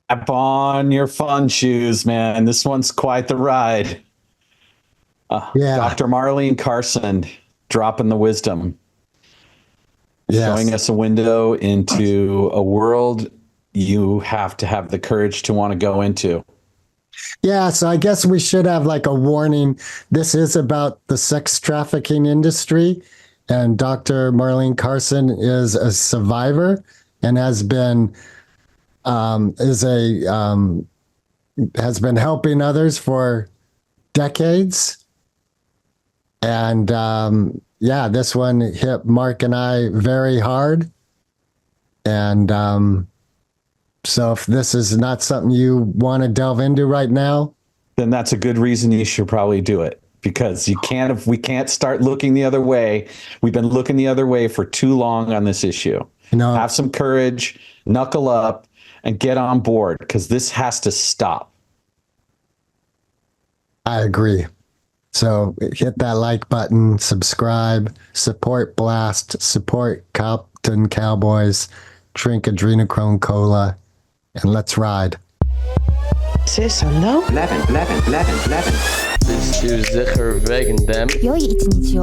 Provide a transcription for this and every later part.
Strap on your fun shoes, man. This one's quite the ride. Yeah. Dr. Marlene Carson dropping the wisdom, showing us a window into a world you have to have the courage to want to go into. Yeah, so I guess we should have like a warning. This is about the sex trafficking industry, and Dr. Marlene Carson is a survivor and has been has been helping others for decades. And this one hit Mark and I very hard. And so if this is not something you want to delve into right now, then that's a good reason you should probably do it, because we can't start looking the other way. We've been looking the other way for too long on this issue. Have some courage, knuckle up, and get on board, because this has to stop. I agree. So hit that like button, subscribe, support B.L.A.S.T, support Compton Cowboys, drink Adrenochrome Cola, and let's ride. Sis, hallo? Levin. Bist du sicher wegen dem? Yo je iets niet, joh.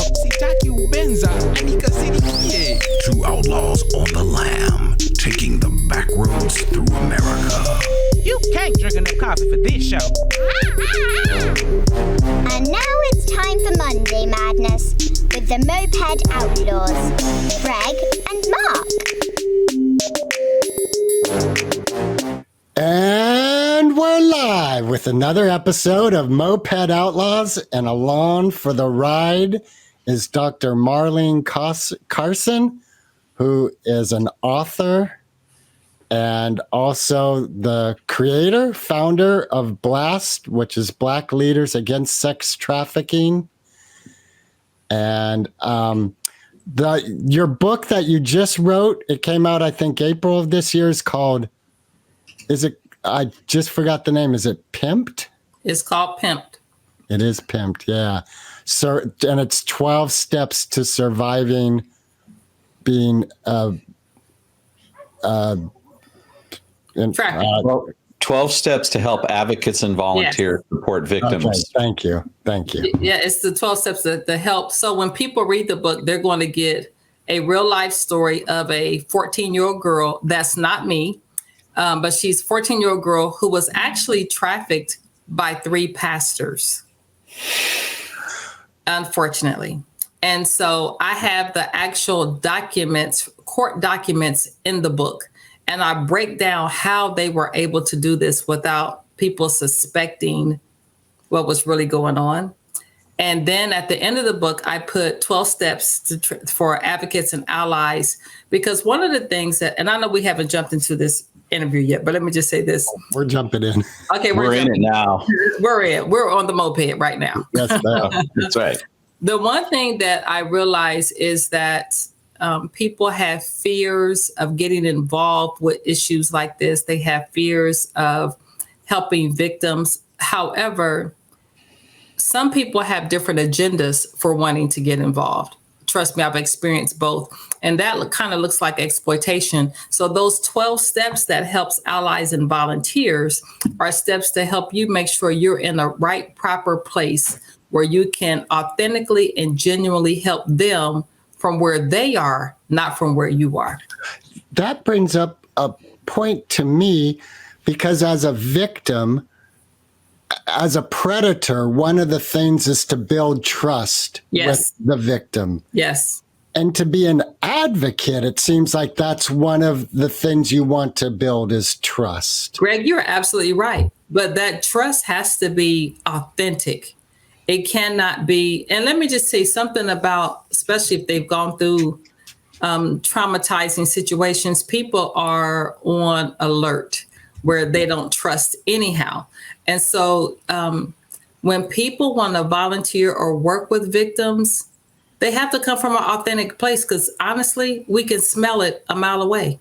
Two outlaws on the lam, taking the back roads through America. You can't drink enough coffee for this show. And now it's time for Monday Madness with the Moped Outlaws, Greg and Mark. And we're live with another episode of Moped Outlaws, and along for the ride is Dr. Marlene Carson, who is an author and also the founder of B.L.A.S.T, which is Black Leaders Against Sex Trafficking. And your book that you just wrote, it came out, I think, April of this year, is called, I just forgot the name. Is it Pimped? It's called Pimped. It is Pimped, yeah. So, and it's 12 steps to surviving being trafficked. 12 steps to help advocates and volunteers support victims. Okay, thank you. Yeah, it's the 12 steps to help. So when people read the book, they're going to get a real life story of a 14-year-old girl. That's not me, but she's a 14-year-old girl who was actually trafficked by 3 pastors, unfortunately. And so I have the actual documents, court documents in the book. And I break down how they were able to do this without people suspecting what was really going on. And then at the end of the book, I put 12 steps for advocates and allies, because one of the things that, and I know we haven't jumped into this interview yet, but let me just say this. We're jumping in. Okay, we're in it now. We're on the moped right now. Yes, that's right. The one thing that I realize is that people have fears of getting involved with issues like this. They have fears of helping victims. However, some people have different agendas for wanting to get involved. Trust me, I've experienced both. And that kind of looks like exploitation. So those 12 steps that helps allies and volunteers are steps to help you make sure you're in the right, proper place where you can authentically and genuinely help them from where they are, not from where you are. That brings up a point to me, because as a victim, as a predator, one of the things is to build trust with the victim. Yes. And to be an advocate, it seems like that's one of the things you want to build is trust. Greg, you're absolutely right. But that trust has to be authentic. It cannot be, and let me just say something about, especially if they've gone through traumatizing situations, people are on alert where they don't trust anyhow. And so when people want to volunteer or work with victims, they have to come from an authentic place, because honestly, we can smell it a mile away.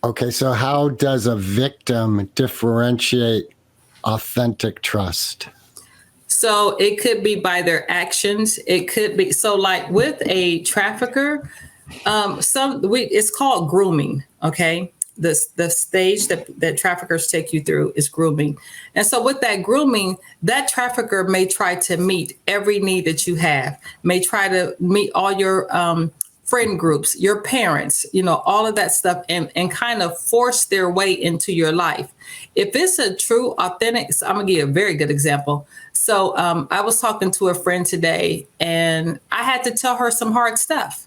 Okay, so how does a victim differentiate authentic trust? So it could be by their actions. It could be, so like with a trafficker, it's called grooming, okay? the stage that traffickers take you through is grooming. And so with that grooming, that trafficker may try to meet every need that you have, may try to meet all your friend groups, your parents, all of that stuff, and kind of force their way into your life. If it's a true, authentic, so I'm gonna give you a very good example. So I was talking to a friend today, and I had to tell her some hard stuff.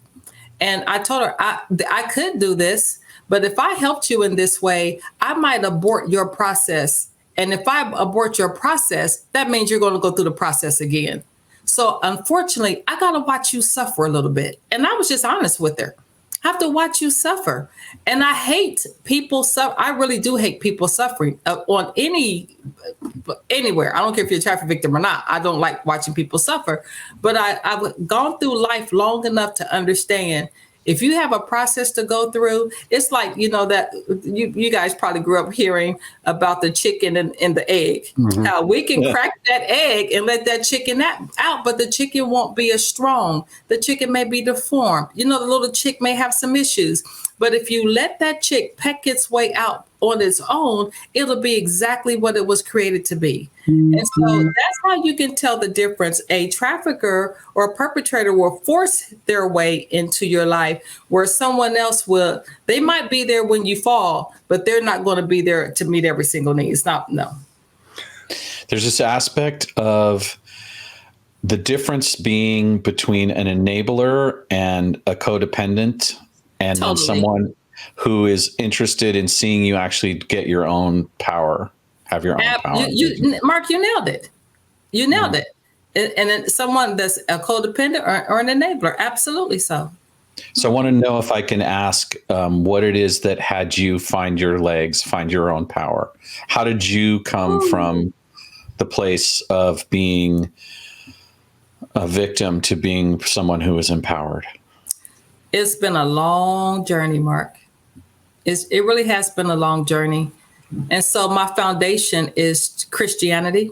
And I told her I could do this, but if I helped you in this way, I might abort your process. And if I abort your process, that means you're going to go through the process again. So unfortunately, I got to watch you suffer a little bit. And I was just honest with her. I have to watch you suffer. And I hate people suffer. I really do hate people suffering on anywhere. I don't care if you're a traffic victim or not. I don't like watching people suffer. But I've gone through life long enough to understand if you have a process to go through, it's like, that you guys probably grew up hearing about the chicken and the egg. Mm-hmm. Now we can crack that egg and let that chicken out, but the chicken won't be as strong. The chicken may be deformed. The little chick may have some issues. But if you let that chick peck its way out on its own, it'll be exactly what it was created to be. Mm-hmm. And so that's how you can tell the difference. A trafficker or a perpetrator will force their way into your life, where someone else they might be there when you fall, but they're not going to be there to meet every single need. It's not, no. There's this aspect of the difference being between an enabler and a codependent, and then someone who is interested in seeing you actually get your own power, have your own power. Mark, you nailed it. You nailed it. And then someone that's a codependent or an enabler, absolutely so. So I want to know if I can ask what it is that had you find your legs, find your own power. How did you come from the place of being a victim to being someone who is empowered? It's been a long journey, Mark. It really has been a long journey. And so my foundation is Christianity.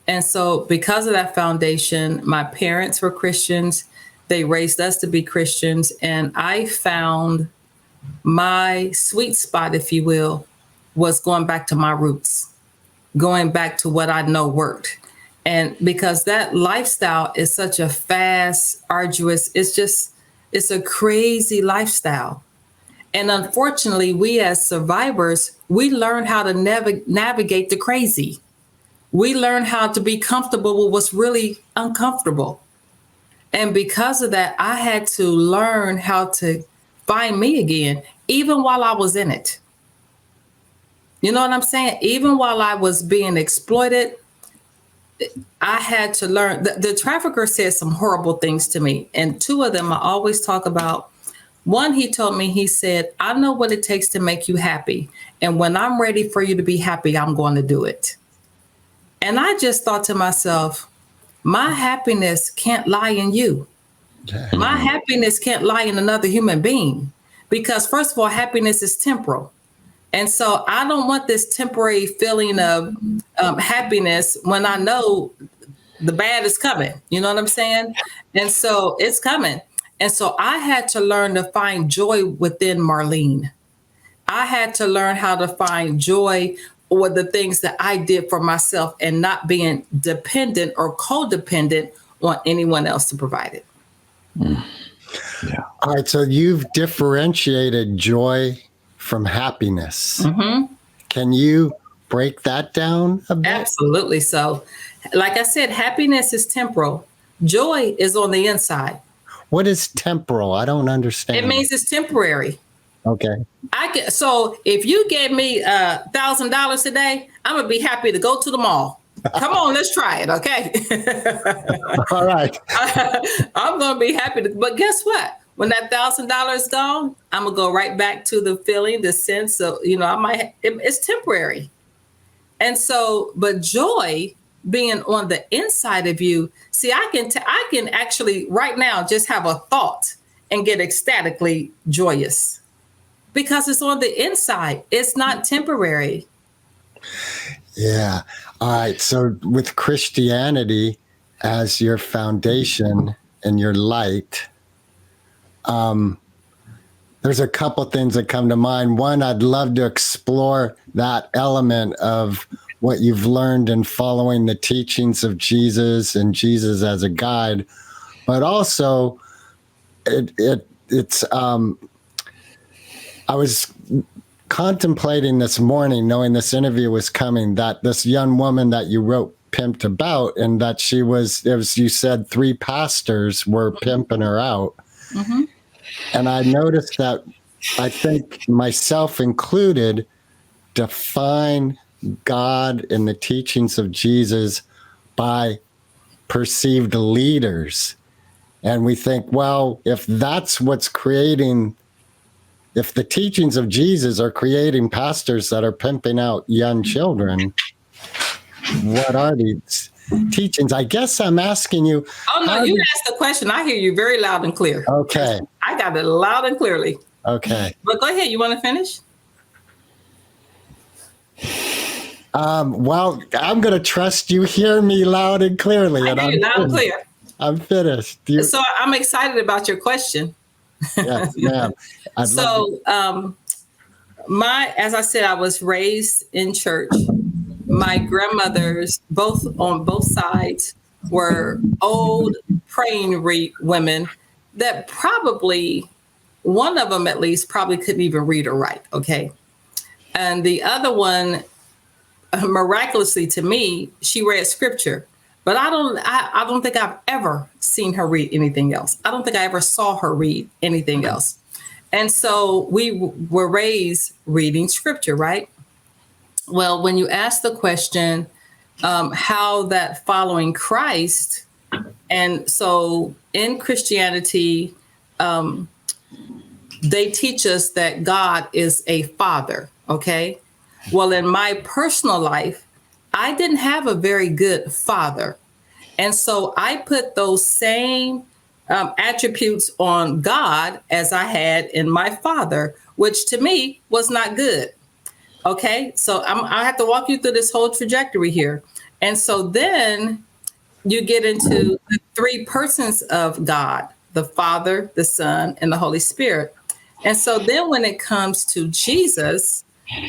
And so because of that foundation, my parents were Christians. They raised us to be Christians. And I found my sweet spot, if you will, was going back to my roots, going back to what I know worked. And because that lifestyle is such a fast, arduous, it's a crazy lifestyle. And unfortunately, we as survivors, we learn how to navigate the crazy. We learn how to be comfortable with what's really uncomfortable. And because of that, I had to learn how to find me again, even while I was in it. You know what I'm saying? Even while I was being exploited, I had to learn. The trafficker said some horrible things to me. And two of them I always talk about. One, he told me, he said, I know what it takes to make you happy. And when I'm ready for you to be happy, I'm going to do it. And I just thought to myself, my happiness can't lie in you. My happiness can't lie in another human being. Because first of all, happiness is temporal. And so I don't want this temporary feeling of happiness when I know the bad is coming. You know what I'm saying? And so it's coming. And so I had to learn to find joy within Marlene. I had to learn how to find joy with the things that I did for myself and not being dependent or codependent on anyone else to provide it. Yeah. All right. So you've differentiated joy from happiness. Mm-hmm. Can you break that down a bit? Absolutely. So, like I said, happiness is temporal. Joy is on the inside. What is temporal? I don't understand. It means it's temporary. Okay. So if you gave me $1,000 today, I'm gonna be happy to go to the mall. Come on, let's try it, okay? All right. I'm gonna be happy but guess what? When that $1,000 is gone, I'm gonna go right back to the feeling, the sense of, it's temporary. And so, but joy being on the inside of you, see, I can actually right now just have a thought and get ecstatically joyous because it's on the inside. It's not temporary. Yeah. All right. So with Christianity as your foundation and your light, There's a couple things that come to mind. One, I'd love to explore that element of what you've learned in following the teachings of Jesus and Jesus as a guide, but also it's I was contemplating this morning, knowing this interview was coming, that this young woman that you wrote Pimped About, and that she was, as you said, 3 pastors were pimping her out. Mm-hmm. And I noticed that, I think myself included, define God and the teachings of Jesus by perceived leaders. And we think, well, if that's what's creating, if the teachings of Jesus are creating pastors that are pimping out young children, what are these teachings? I guess I'm asking you. Oh, no, you asked the question. I hear you very loud and clear. Okay. I got it loud and clearly. Okay. But go ahead. You want to finish? Well, I'm going to trust you hear me loud and clearly. I hear you loud and clear. I'm finished. So I'm excited about your question. Yes, ma'am. As I said, I was raised in church. My grandmothers, on both sides, were old praying women that probably, one of them at least, probably couldn't even read or write. Okay. And the other one, miraculously to me, she read scripture. But I don't think I've ever seen her read anything else. I don't think I ever saw her read anything else. And so we were raised reading scripture, right? Well, when you ask the question, how that following Christ, and so in Christianity, they teach us that God is a father, okay? Well, in my personal life, I didn't have a very good father. And so I put those same attributes on God as I had in my father, which to me was not good. Okay, so I have to walk you through this whole trajectory here. And so then you get into the 3 persons of God, the Father, the Son, and the Holy Spirit. And so then when it comes to Jesus,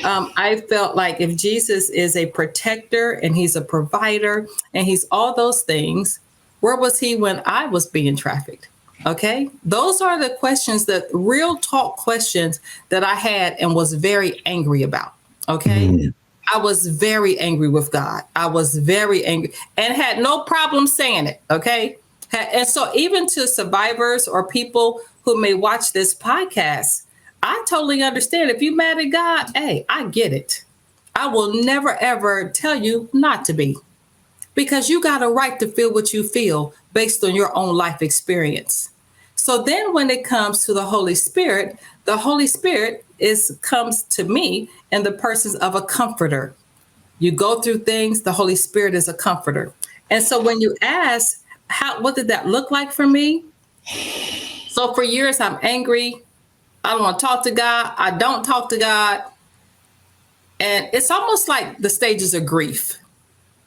I felt like if Jesus is a protector and he's a provider and he's all those things, where was he when I was being trafficked? Okay, those are the questions, that real talk questions that I had and was very angry about. Okay, I was very angry with God. I was very angry and had no problem saying it. Okay, and so even to survivors or people who may watch this podcast, I totally understand. If you're mad at God, hey, I get it. I will never, ever tell you not to be, because you got a right to feel what you feel based on your own life experience. So then when it comes to the Holy Spirit comes to me in the persons of a comforter. You go through things, the Holy Spirit is a comforter. And so when you ask, what did that look like for me? So for years, I'm angry. I don't want to talk to God. I don't talk to God. And it's almost like the stages of grief.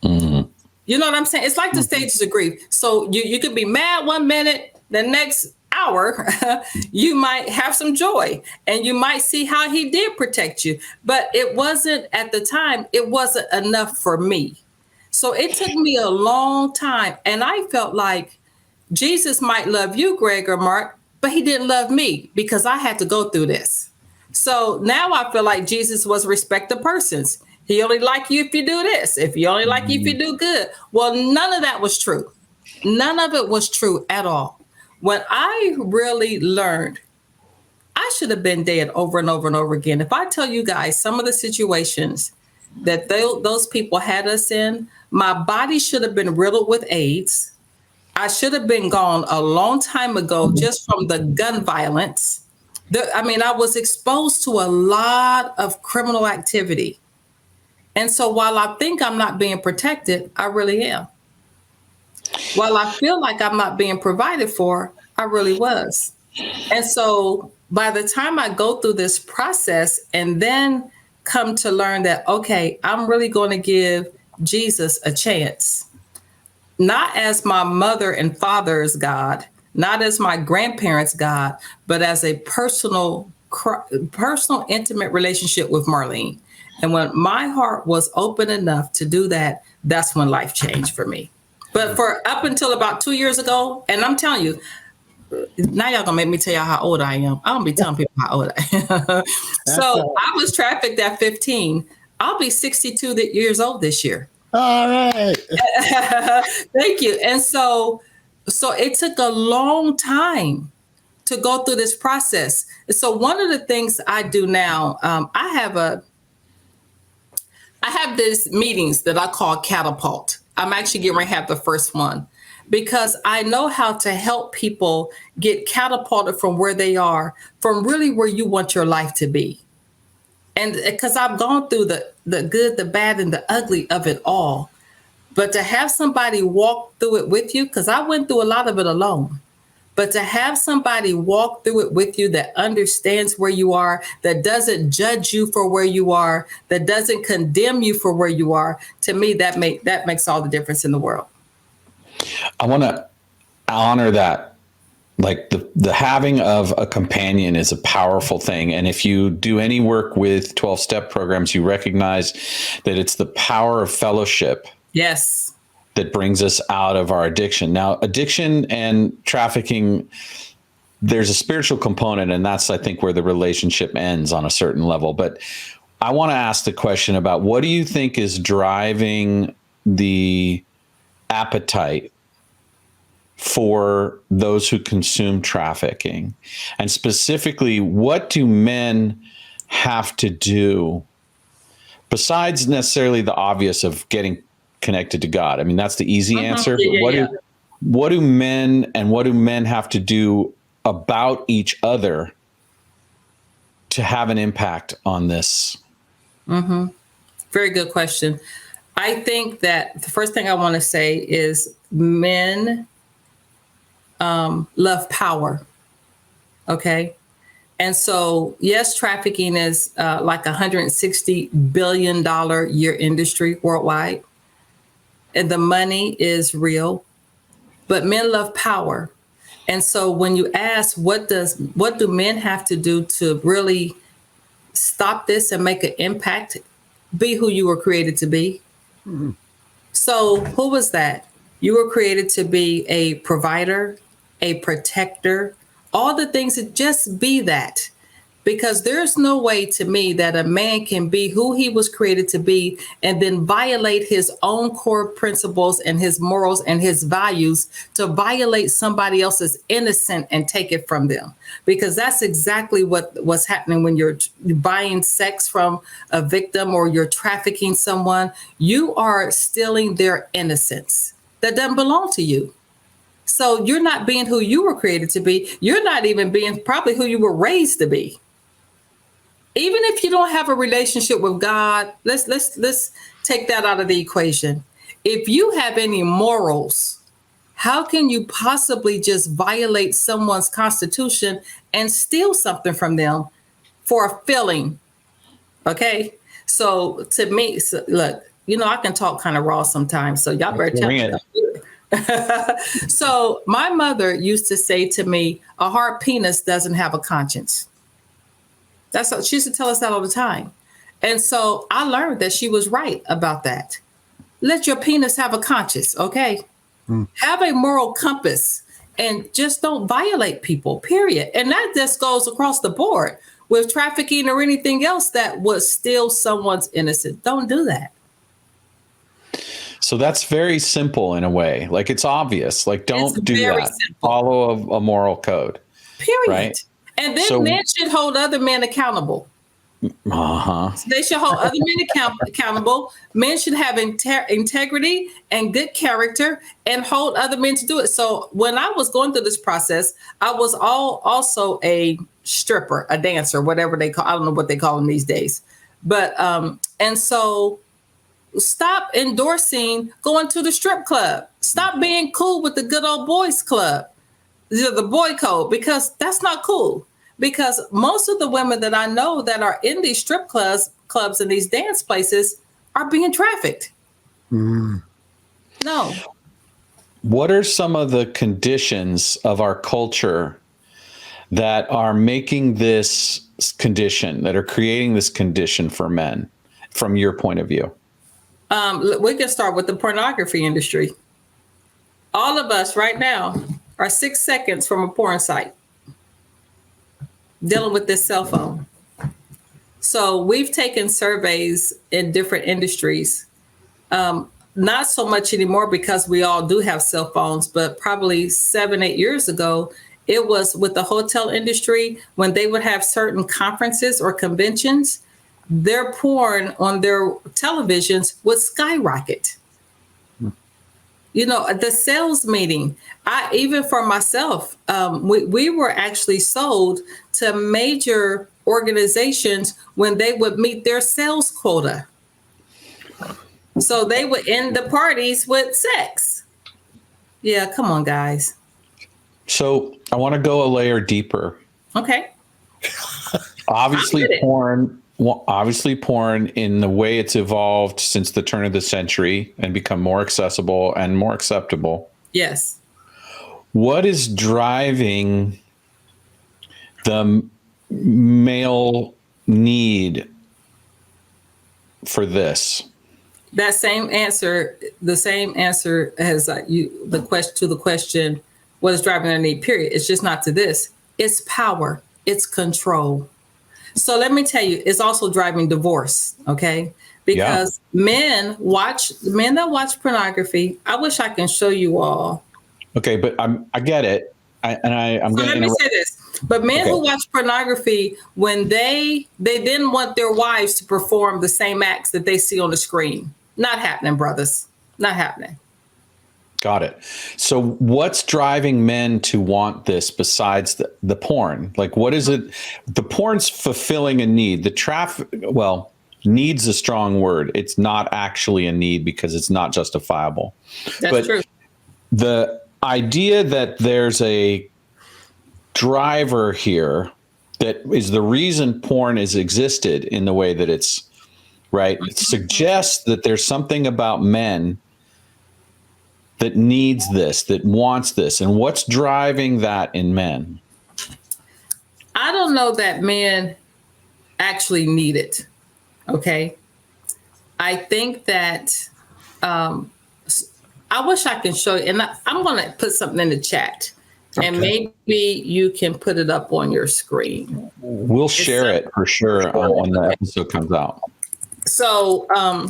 Mm-hmm. You know what I'm saying? It's like the stages of grief. So you could be mad one minute, the next hour, you might have some joy and you might see how he did protect you. But it wasn't, at the time, it wasn't enough for me. So it took me a long time. And I felt like Jesus might love you, Greg or Mark, but he didn't love me because I had to go through this. So now I feel like Jesus was respect the persons. He only like you if you do this. If you only like you if you do good. Well, none of that was true. None of it was true at all. When I really learned, I should have been dead over and over and over again. If I tell you guys some of the situations that those people had us in, my body should have been riddled with AIDS. I should have been gone a long time ago just from the gun violence. I was exposed to a lot of criminal activity. And so while I think I'm not being protected, I really am. While I feel like I'm not being provided for, I really was. And so by the time I go through this process and then come to learn that, okay, I'm really going to give Jesus a chance, not as my mother and father's God, not as my grandparents' God, but as a personal personal, intimate relationship with Marlene. And when my heart was open enough to do that, that's when life changed for me. But for up until about 2 years ago, and I'm telling you, now y'all gonna make me tell y'all how old I am. I don't be telling people how old I am. So I was trafficked at 15. I'll be 62 years old this year. All right. Thank you. And so it took a long time to go through this process. So one of the things I do now, I have these meetings that I call Catapult. I'm actually getting ready to have the first one because I know how to help people get catapulted from where they are, from really where you want your life to be. And because I've gone through the good, the bad, and the ugly of it all. But to have somebody walk through it with you, because I went through a lot of it alone. But to have somebody walk through it with you that understands where you are, that doesn't judge you for where you are, that doesn't condemn you for where you are, to me, that makes all the difference in the world. I want to honor that. Like the having of a companion is a powerful thing. And if you do any work with 12-step programs, you recognize that it's the power of fellowship. Yes. That brings us out of our addiction. Now, addiction and trafficking, there's a spiritual component, and that's, I think, where the relationship ends on a certain level. But I want to ask the question about what do you think is driving the appetite for those who consume trafficking? And specifically, what do men have to do besides necessarily the obvious of getting connected to God? I mean, that's the easy answer. But what do men have to do about each other to have an impact on this? Very good question. I think that the first thing I want to say is men love power. Okay. And so, yes, trafficking is like $160 billion year industry worldwide. And the money is real, but men love power. And so when you ask, what do men have to do to really stop this and make an impact, be who you were created to be? Mm-hmm. So who was that? You were created to be a provider, a protector, all the things that just be that. Because there's no way to me that a man can be who he was created to be and then violate his own core principles and his morals and his values to violate somebody else's innocence and take it from them. Because that's exactly what's happening when you're buying sex from a victim or you're trafficking someone. You are stealing their innocence that doesn't belong to you. So you're not being who you were created to be. You're not even being probably who you were raised to be. Even if you don't have a relationship with God, let's take that out of the equation. If you have any morals, how can you possibly just violate someone's constitution and steal something from them for a feeling? Okay. So to me, look, I can talk kind of raw sometimes. So y'all better tell me. So my mother used to say to me, a hard penis doesn't have a conscience. That's what she used to tell us that all the time. And so I learned that she was right about that. Let your penis have a conscience, okay? Have a moral compass and just don't violate people, period. And that just goes across the board with trafficking or anything else that would steal someone's innocence. Don't do that. So that's very simple in a way. Like it's obvious. Like don't do that. Simple. Follow a moral code. Period. Right? And then men should hold other men accountable. They should hold other men accountable. Men should have integrity and good character and hold other men to do it. So when I was going through this process, I was also a stripper, a dancer, whatever they call. I don't know what they call them these days. But and so stop endorsing going to the strip club. Stop being cool with the good old boys club. The boy code, because that's not cool. Because most of the women that I know that are in these strip clubs and these dance places are being trafficked. No. What are some of the conditions of our culture that are making this condition, that are creating this condition for men, from your point of view? We can start with the pornography industry. All of us right now are 6 seconds from a porn site dealing with this cell phone. So we've taken surveys in different industries, not so much anymore because we all do have cell phones, but probably 7-8 years ago, it was with the hotel industry when they would have certain conferences or conventions, their porn on their televisions would skyrocket. You know, the sales meeting, even for myself, we were actually sold to major organizations when they would meet their sales quota. So they would end the parties with sex. Yeah, come on, guys. So I want to go a layer deeper. Okay. Obviously porn in the way it's evolved since the turn of the century and become more accessible and more acceptable. Yes. What is driving the male need for this? That same answer, the same answer as the question, what is driving their need, period. It's just not to this. It's power. It's control. So let me tell you, it's also driving divorce, okay? Because men that watch pornography, I wish I can show you all. Okay, but I get it. I'm going to let me say this. But men who watch pornography, when they didn't want their wives to perform the same acts that they see on the screen. Not happening, brothers. Not happening. Got it. So what's driving men to want this besides the porn? Like, what is it? The porn's fulfilling a need. Need's a strong word. It's not actually a need because it's not justifiable. That's true. The idea that there's a driver here that is the reason porn has existed in the way that it's, right? It suggests that there's something about men that needs this, that wants this. And what's driving that in men? I don't know that men actually need it. Okay. I think that I wish I can show you, and I'm going to put something in the chat. Okay. And maybe you can put it up on your screen. We'll share it for sure when the episode comes out. So I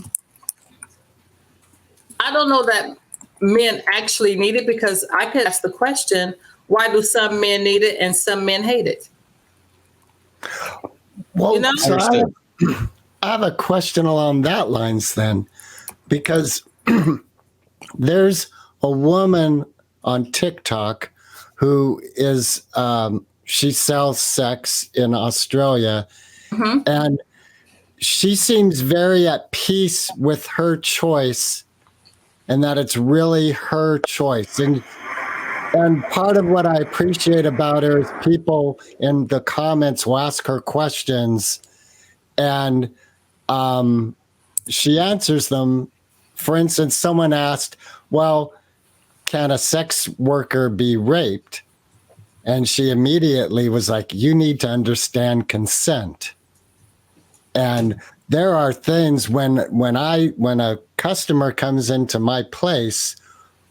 don't know that men actually need it, because I could ask the question, why do some men need it and some men hate it? Well, so I have a question along that lines then, because there's a woman on TikTok who is, she sells sex in Australia, and she seems very at peace with her choice and that it's really her choice. And part of what I appreciate about her is people in the comments will ask her questions and she answers them. For instance, someone asked, well, can a sex worker be raped? And she immediately was like, you need to understand consent. And there are things when a customer comes into my place,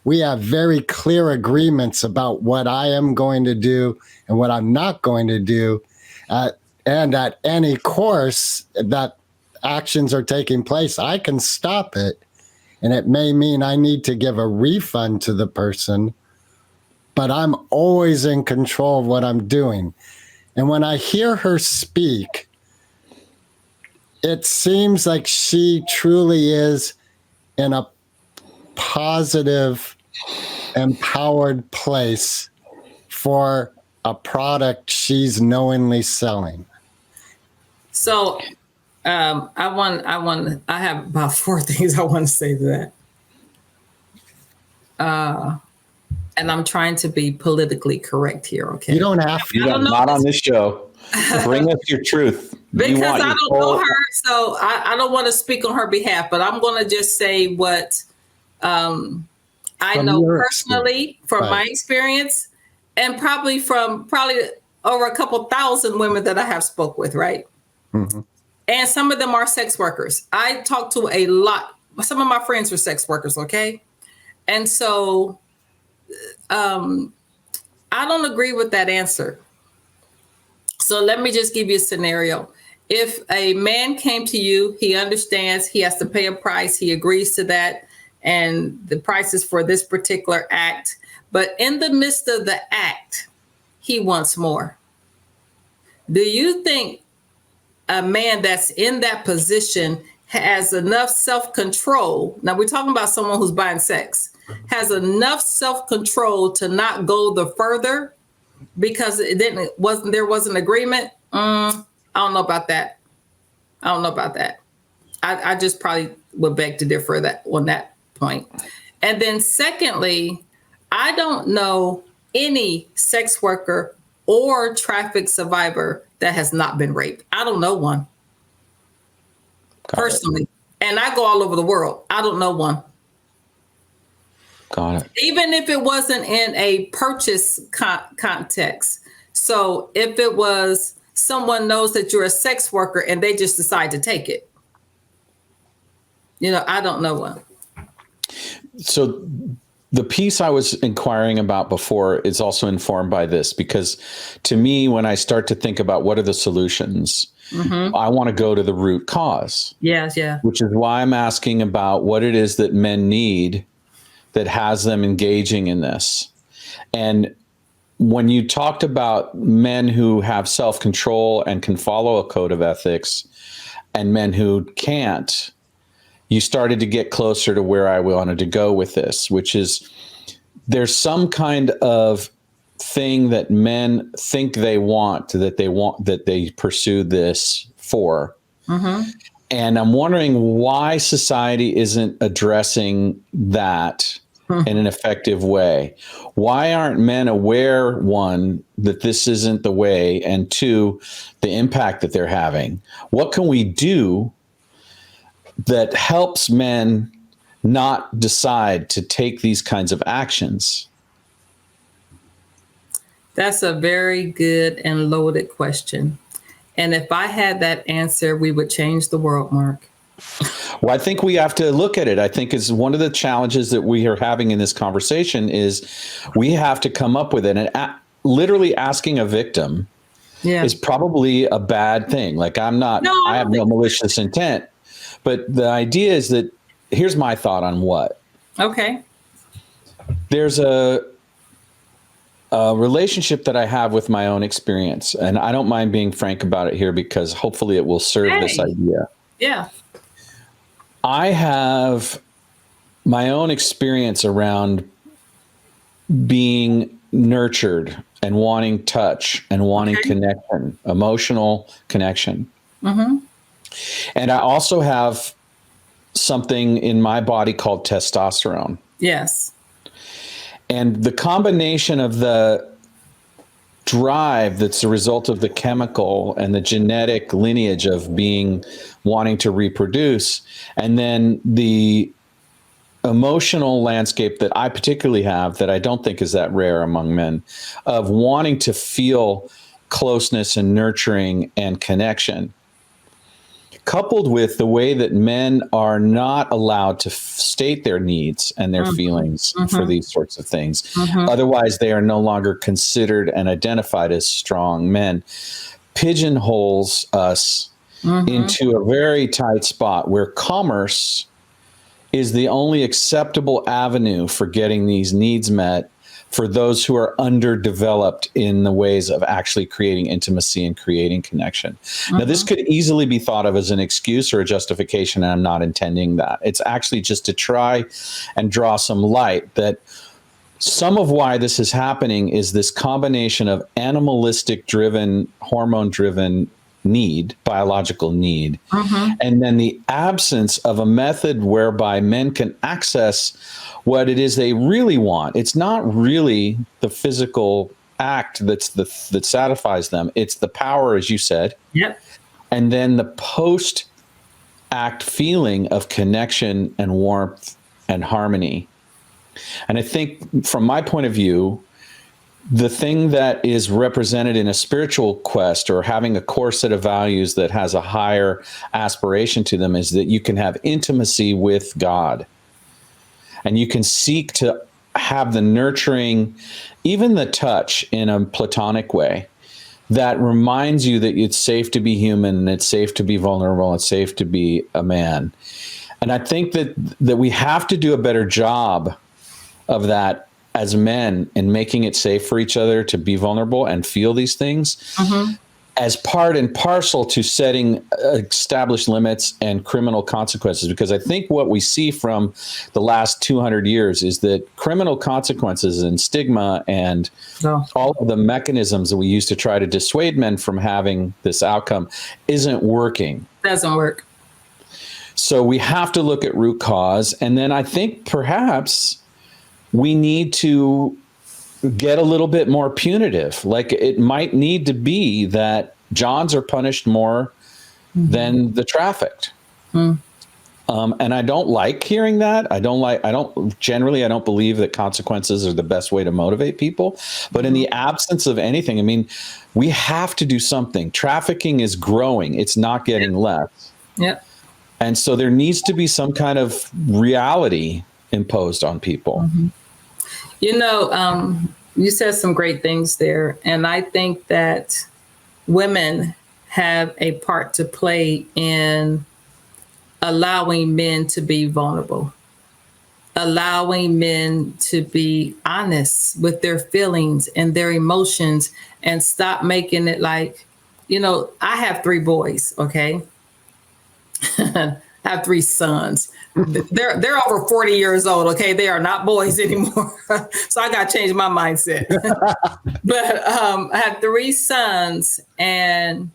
we have very clear agreements about what I am going to do and what I'm not going to do. And at any course that actions are taking place, I can stop it. And it may mean I need to give a refund to the person, but I'm always in control of what I'm doing. And when I hear her speak, it seems like she truly is in a positive, empowered place for a product she's knowingly selling. So I have about 4 things I want to say to that. And I'm trying to be politically correct here, okay? You don't have to. Not on this show. Bring us your truth. Because I don't know her, so I don't want to speak on her behalf, but I'm going to just say what I know personally from my experience, and probably over a couple thousand women that I have spoke with, right? Mm-hmm. And some of them are sex workers. I talk to a lot. Some of my friends are sex workers, okay? And so I don't agree with that answer. So let me just give you a scenario. If a man came to you, he understands he has to pay a price, he agrees to that, and the price is for this particular act. But in the midst of the act, he wants more. Do you think a man that's in that position has enough self-control? Now we're talking about someone who's buying sex, has enough self-control to not go the further because there wasn't agreement? I don't know about that. I just probably would beg to differ on that point. And then secondly, I don't know any sex worker or traffic survivor that has not been raped. I don't know one. Personally. And I go all over the world. I don't know one. Got it. Even if it wasn't in a purchase context. So if it was someone knows that you're a sex worker and they just decide to take it. I don't know one. So the piece I was inquiring about before is also informed by this, because to me, when I start to think about what are the solutions, I want to go to the root cause. Yes, yeah. Which is why I'm asking about what it is that men need that has them engaging in this. And when you talked about men who have self-control and can follow a code of ethics and men who can't, you started to get closer to where I wanted to go with this, which is there's some kind of thing that men think they want, that they pursue this for. And I'm wondering why society isn't addressing that in an effective way. Why aren't men aware, one, that this isn't the way, and two, the impact that they're having? What can we do that helps men not decide to take these kinds of actions? That's a very good and loaded question. And if I had that answer, we would change the world, Mark. Well, I think we have to look at it. I think is one of the challenges that we are having in this conversation is we have to come up with it. And literally asking a victim is probably a bad thing. Like I have no malicious intent. But the idea is that here's my thought on what. Okay. There's a relationship that I have with my own experience, and I don't mind being frank about it here because hopefully it will serve this idea. Yeah. I have my own experience around being nurtured and wanting touch and wanting connection, emotional connection. And I also have something in my body called testosterone. Yes. And the combination of the drive that's the result of the chemical and the genetic lineage of wanting to reproduce, and then the emotional landscape that I particularly have that I don't think is that rare among men, of wanting to feel closeness and nurturing and connection, coupled with the way that men are not allowed to state their needs and their feelings for these sorts of things. Otherwise, they are no longer considered and identified as strong men, pigeonholes us into a very tight spot where commerce is the only acceptable avenue for getting these needs met for those who are underdeveloped in the ways of actually creating intimacy and creating connection. Now, this could easily be thought of as an excuse or a justification, and I'm not intending that. It's actually just to try and draw some light that some of why this is happening is this combination of animalistic driven, hormone driven need, biological need, and then the absence of a method whereby men can access what it is they really want. It's not really the physical act that satisfies them. It's the power, as you said. Yep. And then the post-act feeling of connection and warmth and harmony. And I think from my point of view, the thing that is represented in a spiritual quest or having a core set of values that has a higher aspiration to them is that you can have intimacy with God. And you can seek to have the nurturing, even the touch in a platonic way that reminds you that it's safe to be human, and it's safe to be vulnerable, and it's safe to be a man. And I think that we have to do a better job of that as men in making it safe for each other to be vulnerable and feel these things. Mm-hmm. As part and parcel to setting established limits and criminal consequences. Because I think what we see from the last 200 years is that criminal consequences and stigma and all of the mechanisms that we use to try to dissuade men from having this outcome isn't working. Doesn't work. So we have to look at root cause. And then I think perhaps we need to get a little bit more punitive. Like it might need to be that Johns are punished more than the trafficked. And I don't like hearing that. I don't believe that consequences are the best way to motivate people. But in the absence of anything, I mean, we have to do something. Trafficking is growing. It's not getting less. Yep. And so there needs to be some kind of reality imposed on people. Mm-hmm. You know, you said some great things there. And I think that women have a part to play in allowing men to be vulnerable, allowing men to be honest with their feelings and their emotions, and stop making it like, you know, I have 3 boys, okay? I have 3 sons. They're over 40 years old. Okay. They are not boys anymore. So I got to change my mindset. But I have 3 sons, and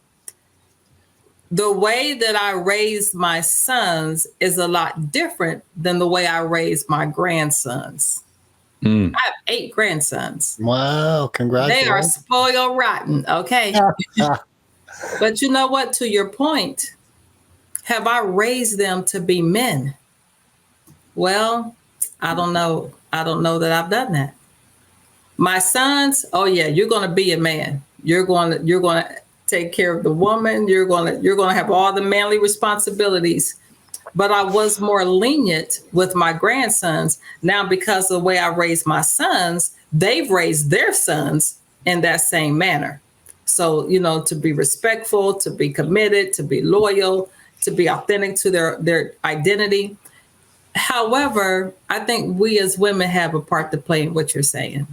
the way that I raised my sons is a lot different than the way I raised my grandsons. I have 8 grandsons. Wow. Congratulations. They are spoiled rotten. Okay. But you know what? To your point, have I raised them to be men? Well, I don't know. I don't know that I've done that. My sons, oh yeah, you're going to be a man. You're going to take care of the woman. You're going to have all the manly responsibilities. But I was more lenient with my grandsons. Now, because of the way I raised my sons, they've raised their sons in that same manner. So, you know, to be respectful, to be committed, to be loyal, to be authentic to their identity. However, I think we as women have a part to play in what you're saying.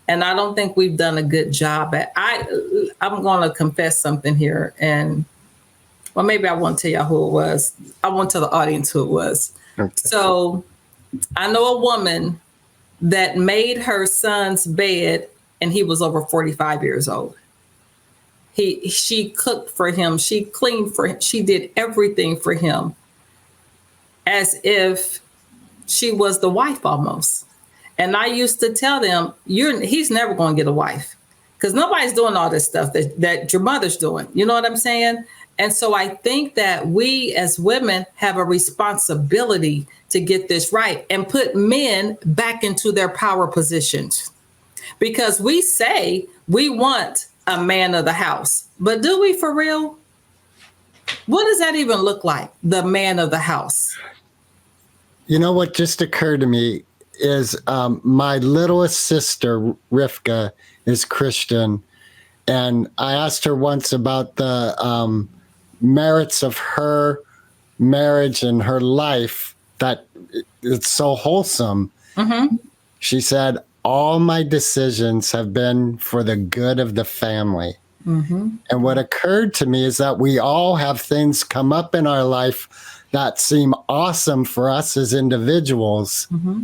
And I don't think we've done a good job at I'm going to confess something here. And, well, maybe I won't tell y'all who it was. I won't tell the audience who it was. Okay. So I know a woman that made her son's bed, and he was over 45 years old. She cooked for him. She cleaned for him. She did everything for him as if she was the wife almost. And I used to tell them, he's never going to get a wife, because nobody's doing all this stuff that your mother's doing. You know what I'm saying? And so I think that we as women have a responsibility to get this right and put men back into their power positions, because we say we want a man of the house, but do we for real? What does that even look like? The man of the house. You know what just occurred to me is my littlest sister, Rivka, is Christian. And I asked her once about the merits of her marriage and her life, that it's so wholesome. Mm-hmm. She said, all my decisions have been for the good of the family. Mm-hmm. And what occurred to me is that we all have things come up in our life that seem awesome for us as individuals. Mm-hmm.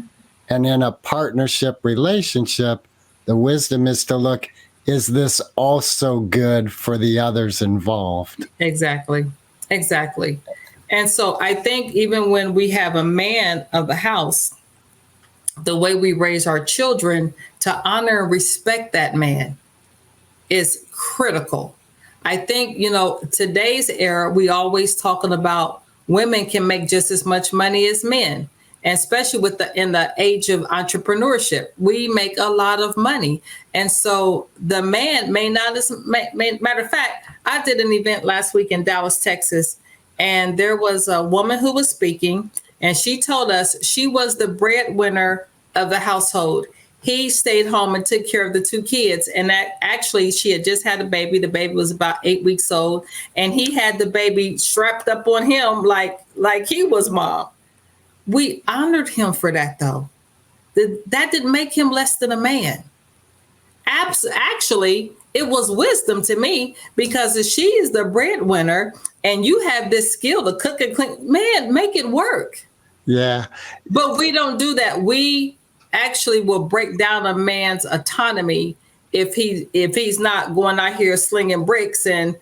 And in a partnership relationship, the wisdom is to look, is this also good for the others involved? Exactly. And so I think even when we have a man of the house, the way we raise our children to honor and respect that man is critical. I think, you know, today's era, we always talking about women can make just as much money as men. And especially in the age of entrepreneurship, we make a lot of money. And so the man may not, matter of fact, I did an event last week in Dallas, Texas, and there was a woman who was speaking, and she told us she was the breadwinner of the household. He stayed home and took care of the 2 kids. And that actually, she had just had a baby. The baby was about 8 weeks old, and he had the baby strapped up on him like he was mom. We honored him for that, though. That didn't make him less than a man. Actually, it was wisdom to me, because if she is the breadwinner and you have this skill to cook and clean, man, make it work. Yeah. But we don't do that. We actually will break down a man's autonomy if he's not going out here slinging bricks and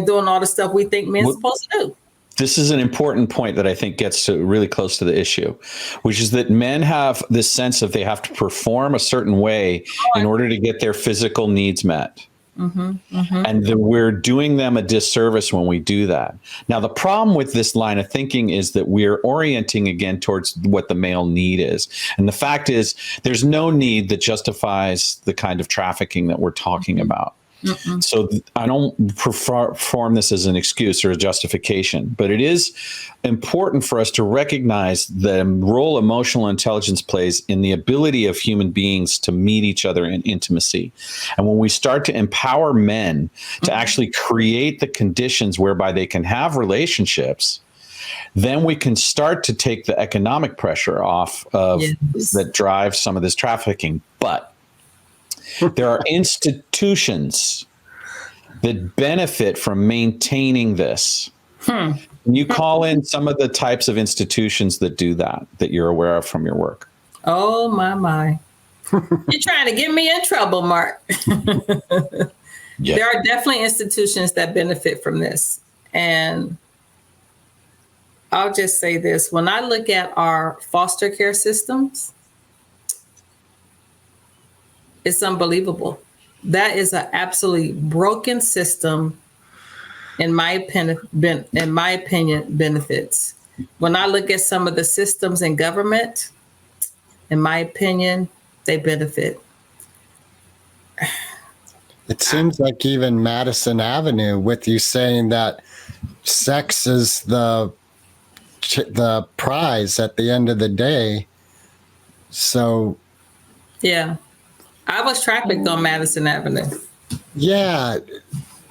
doing all the stuff we think men's supposed to do. This is an important point that I think gets to really close to the issue, which is that men have this sense of they have to perform a certain way in order to get their physical needs met. And we're doing them a disservice when we do that. Now, the problem with this line of thinking is that we're orienting again towards what the male need is. And the fact is, there's no need that justifies the kind of trafficking that we're talking about. So I don't perform this as an excuse or a justification, but it is important for us to recognize the role emotional intelligence plays in the ability of human beings to meet each other in intimacy. And when we start to empower men to actually create the conditions whereby they can have relationships, then we can start to take the economic pressure off of that drives some of this trafficking. But there are institutions that benefit from maintaining this. Can you call in some of the types of institutions that do that you're aware of from your work? Oh, my. You're trying to get me in trouble, Mark. There are definitely institutions that benefit from this. And I'll just say this. When I look at our foster care systems, it's unbelievable. That is an absolutely broken system. In my opinion, benefits. When I look at some of the systems in government, in my opinion, they benefit. It seems like even Madison Avenue, with you saying that sex is the prize at the end of the day. So, yeah. I was trafficked on Madison Avenue. Yeah.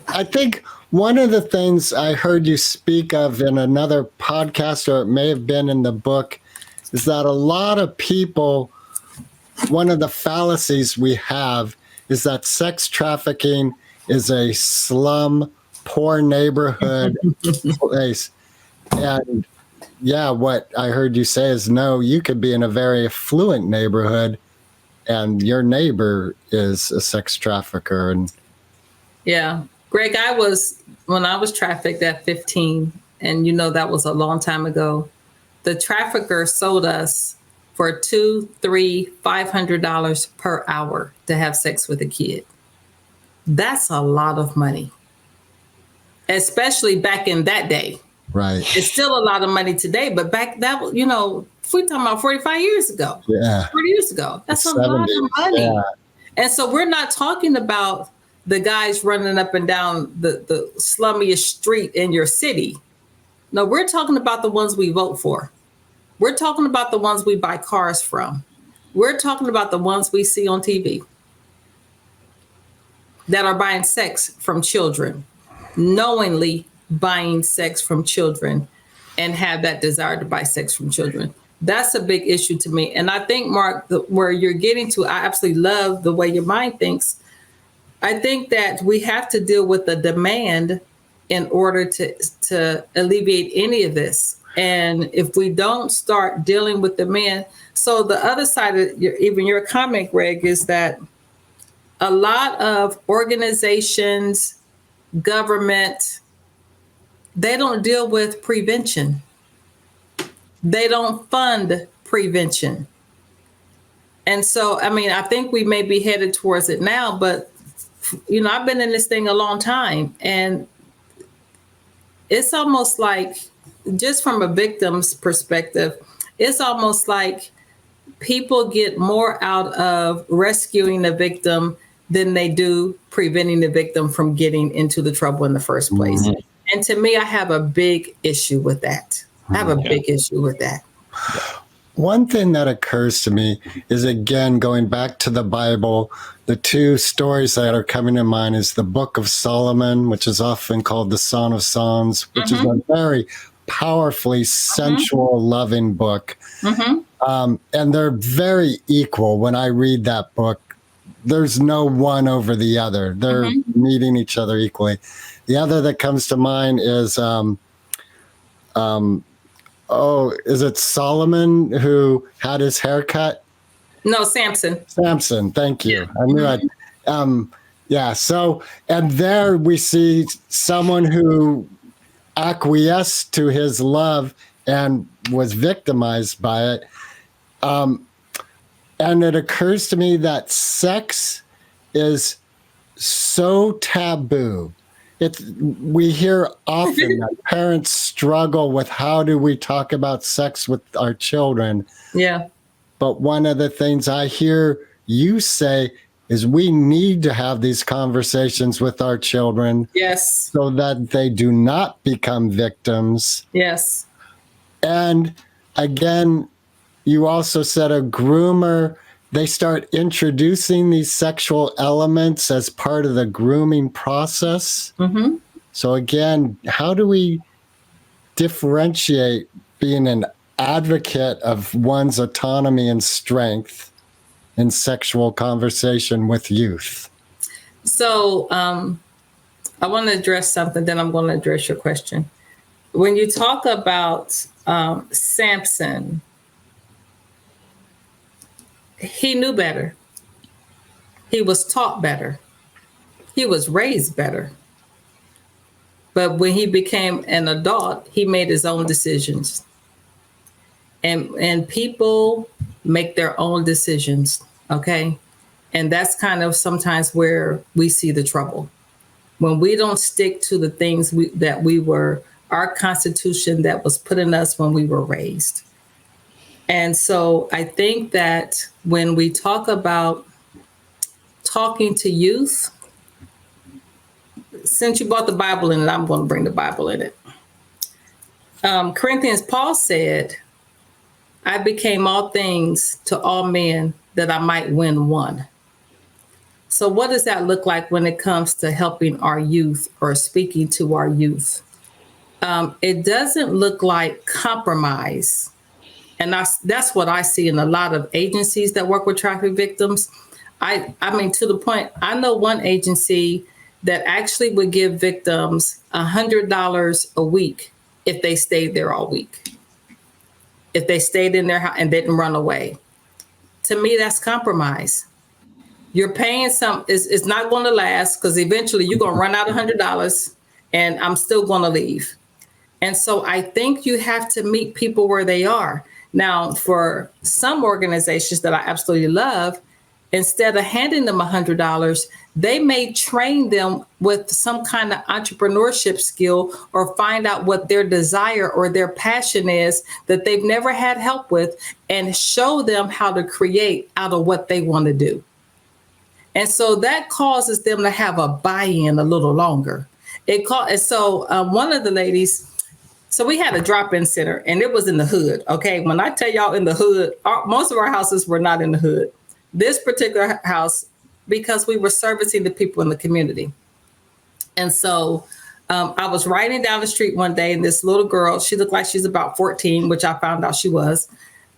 I think one of the things I heard you speak of in another podcast, or it may have been in the book, is that a lot of people, one of the fallacies we have is that sex trafficking is a slum, poor neighborhood place. And yeah, what I heard you say is, no, you could be in a very affluent neighborhood and your neighbor is a sex trafficker. And yeah, Greg, when I was trafficked at 15, and that was a long time ago, the trafficker sold us for $200, $300, $500 per hour to have sex with a kid. That's a lot of money, especially back in that day. Right. It's still a lot of money today, but back that, if we're talking about 45 years ago, 40 years ago, that's a lot of money. Yeah. And so we're not talking about the guys running up and down the slummiest street in your city. No, we're talking about the ones we vote for. We're talking about the ones we buy cars from. We're talking about the ones we see on TV that are buying sex from children, knowingly buying sex from children, and have that desire to buy sex from children. That's a big issue to me. And I think, Mark, where you're getting to, I absolutely love the way your mind thinks. I think that we have to deal with the demand in order to alleviate any of this. And if we don't start dealing with the man, so the other side of your comment, Greg, is that a lot of organizations, government, they don't deal with prevention. They don't fund prevention. And so, I think we may be headed towards it now, but, I've been in this thing a long time, and it's almost like, just from a victim's perspective, it's almost like people get more out of rescuing the victim than they do preventing the victim from getting into the trouble in the first place. Mm-hmm. And to me, I have a big issue with that. I have a big issue with that. One thing that occurs to me is, again, going back to the Bible, the two stories that are coming to mind is the Book of Solomon, which is often called the Song of Songs, which is a very powerfully sensual, loving book. And they're very equal. When I read that book, there's no one over the other. They're meeting each other equally. The other that comes to mind is, is it Solomon who had his hair cut? No, Samson. Samson, thank you. I knew it. So, and there we see someone who acquiesced to his love and was victimized by it. And it occurs to me that sex is so taboo. We hear often that parents struggle with how do we talk about sex with our children. Yeah. But one of the things I hear you say is we need to have these conversations with our children. Yes. So that they do not become victims. Yes. And again, you also said a groomer, they start introducing these sexual elements as part of the grooming process. So again, how do we differentiate being an advocate of one's autonomy and strength in sexual conversation with youth? So I want to address something, then I'm going to address your question. When you talk about Samson, he knew better. He was taught better. He was raised better. But when he became an adult, he made his own decisions. And people make their own decisions, okay? And that's kind of sometimes where we see the trouble. When we don't stick to the things that we were, our constitution that was put in us when we were raised. And so I think that when we talk about talking to youth, since you brought the Bible in it, I'm going to bring the Bible in it. Corinthians, Paul said, I became all things to all men that I might win one. So what does that look like when it comes to helping our youth or speaking to our youth? It doesn't look like compromise. And that's what I see in a lot of agencies that work with traffic victims. I mean, to the point, I know one agency that actually would give victims $100 a week if they stayed there all week. If they stayed in their house and didn't run away. To me, that's compromise. You're paying it's not going to last because eventually you're going to run out of $100 and I'm still going to leave. And so I think you have to meet people where they are. Now, for some organizations that I absolutely love, instead of handing them $100, they may train them with some kind of entrepreneurship skill or find out what their desire or their passion is that they've never had help with and show them how to create out of what they want to do. And so that causes them to have a buy-in a little longer. One of the ladies, so we had a drop-in center and it was in the hood. Okay. When I tell y'all in the hood, most of our houses were not in the hood. This particular house, because we were servicing the people in the community. And so I was riding down the street one day and this little girl, she looked like she's about 14, which I found out she was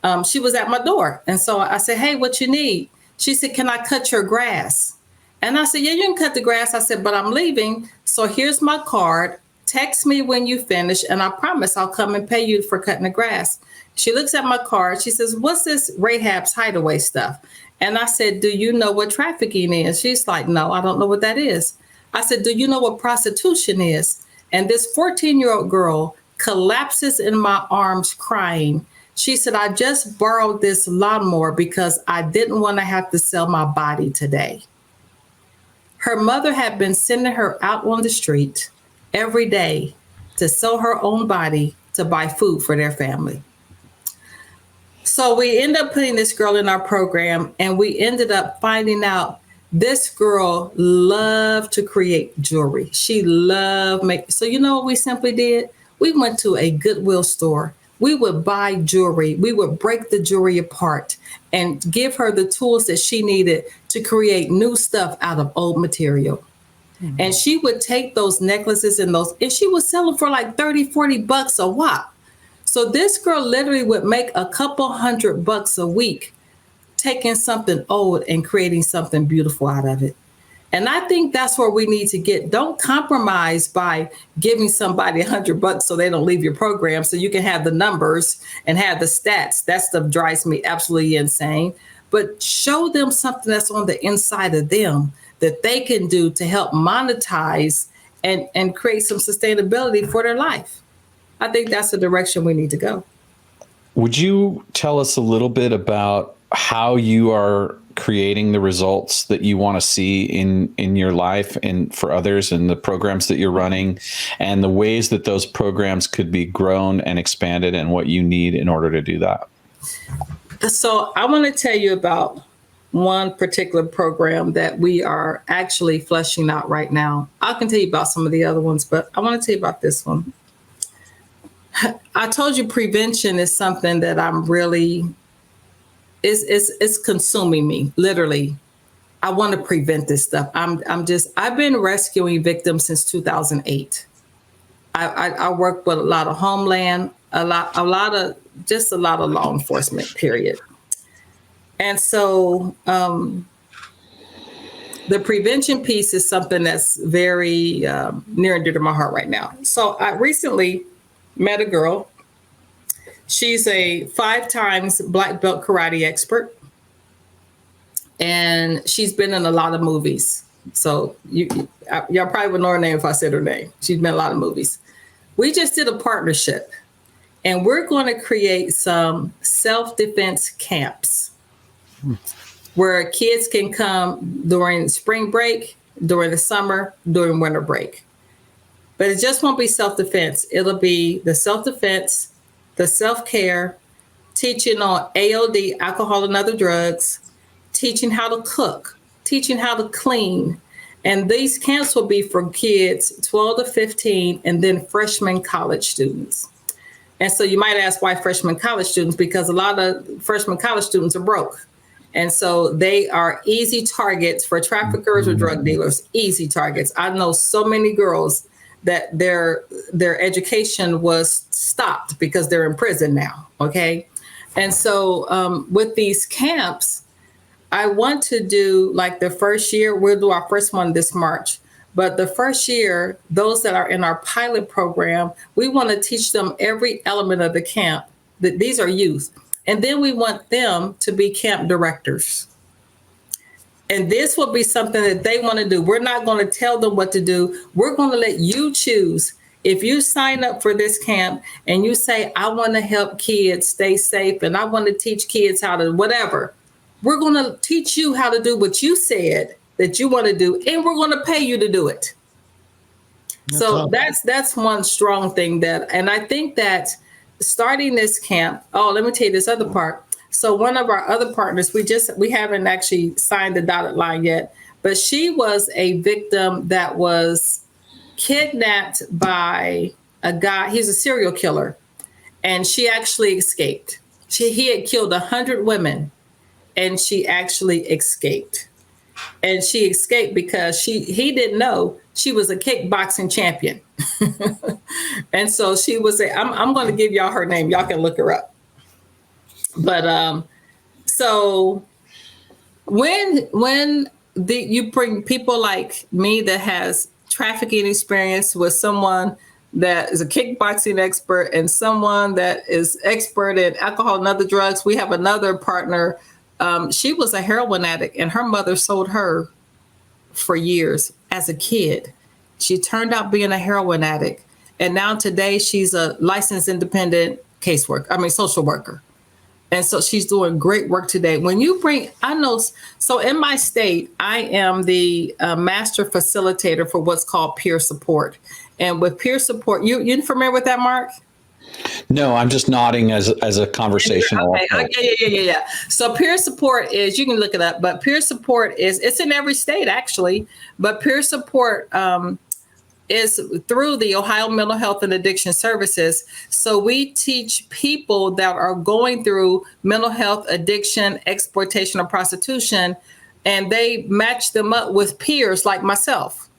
at my door. And so I said, hey, what you need? She said, can I cut your grass? And I said, yeah, you can cut the grass. I said, but I'm leaving. So here's my card. Text me when you finish. And I promise I'll come and pay you for cutting the grass. She looks at my card. She says, what's this Rahab's Hideaway stuff? And I said, do you know what trafficking is? She's like, no, I don't know what that is. I said, do you know what prostitution is? And this 14-year-old girl collapses in my arms crying. She said, I just borrowed this lawnmower because I didn't want to have to sell my body today. Her mother had been sending her out on the street every day to sell her own body to buy food for their family. So we end up putting this girl in our program, and we ended up finding out this girl loved to create jewelry. She loved make. So you know what we simply did? We went to a Goodwill store. We would buy jewelry. We would break the jewelry apart and give her the tools that she needed to create new stuff out of old material. Mm-hmm. And she would take those necklaces and she would sell them for like $30-$40 a wop. So this girl literally would make a couple $100 a week, taking something old and creating something beautiful out of it. And I think that's where we need to get. Don't compromise by giving somebody $100 so they don't leave your program, so you can have the numbers and have the stats. That stuff drives me absolutely insane. But show them something that's on the inside of them that they can do to help monetize and create some sustainability for their life. I think that's the direction we need to go. Would you tell us a little bit about how you are creating the results that you want to see in your life and for others, and the programs that you're running, and the ways that those programs could be grown and expanded, and what you need in order to do that? So I want to tell you about one particular program that we are actually fleshing out right now. I can tell you about some of the other ones, but I want to tell you about this one. I told you prevention is something that I'm really, it's consuming me, literally. I want to prevent this stuff. I've been rescuing victims since 2008. I work with a lot of Homeland, a lot of law enforcement, period. And so the prevention piece is something that's very near and dear to my heart right now. So I recently met a girl. She's a 5 times black belt karate expert, and she's been in a lot of movies. So y'all probably would know her name if I said her name. She's been in a lot of movies. We just did a partnership, and we're going to create some self-defense camps where kids can come during spring break, during the summer, during winter break. But it just won't be self-defense. It'll be the self-defense, the self-care, teaching on AOD, alcohol and other drugs, teaching how to cook, teaching how to clean. And these camps will be for kids 12 to 15 and then freshman college students. And so you might ask, why freshman college students? Because a lot of freshman college students are broke. And so they are easy targets for traffickers or drug dealers, easy targets. I know so many girls that their education was stopped because they're in prison now, okay? And so with these camps, I want to do like the first year, we'll do our first one this March, but the first year, those that are in our pilot program, we want to teach them every element of the camp, that these are youth. And then we want them to be camp directors. And this will be something that they want to do. We're not going to tell them what to do. We're going to let you choose. If you sign up for this camp and you say, I want to help kids stay safe and I want to teach kids how to whatever, we're going to teach you how to do what you said that you want to do, and we're going to pay you to do it. So that's one strong thing and I think that starting this camp, let me tell you this other part. So one of our other partners, we haven't actually signed the dotted line yet, but she was a victim that was kidnapped by a guy. He's a serial killer, and she actually escaped. He had killed 100 women, and she actually escaped. And she escaped because he didn't know she was a kickboxing champion. And so she was I'm going to give y'all her name. Y'all can look her up. But so when you bring people like me that has trafficking experience with someone that is a kickboxing expert and someone that is expert in alcohol and other drugs, we have another partner. She was a heroin addict, and her mother sold her for years as a kid. She turned out being a heroin addict. And now today she's a licensed independent social worker. And so she's doing great work today. When you so in my state, I am the master facilitator for what's called peer support. And with peer support, you familiar with that, Mark? No, I'm just nodding as a conversational. Okay. Yeah. So peer support is, you can look it up, but peer support it's in every state actually, but peer support is through the Ohio Mental Health and Addiction Services. So we teach people that are going through mental health, addiction, exploitation, or prostitution, and they match them up with peers like myself.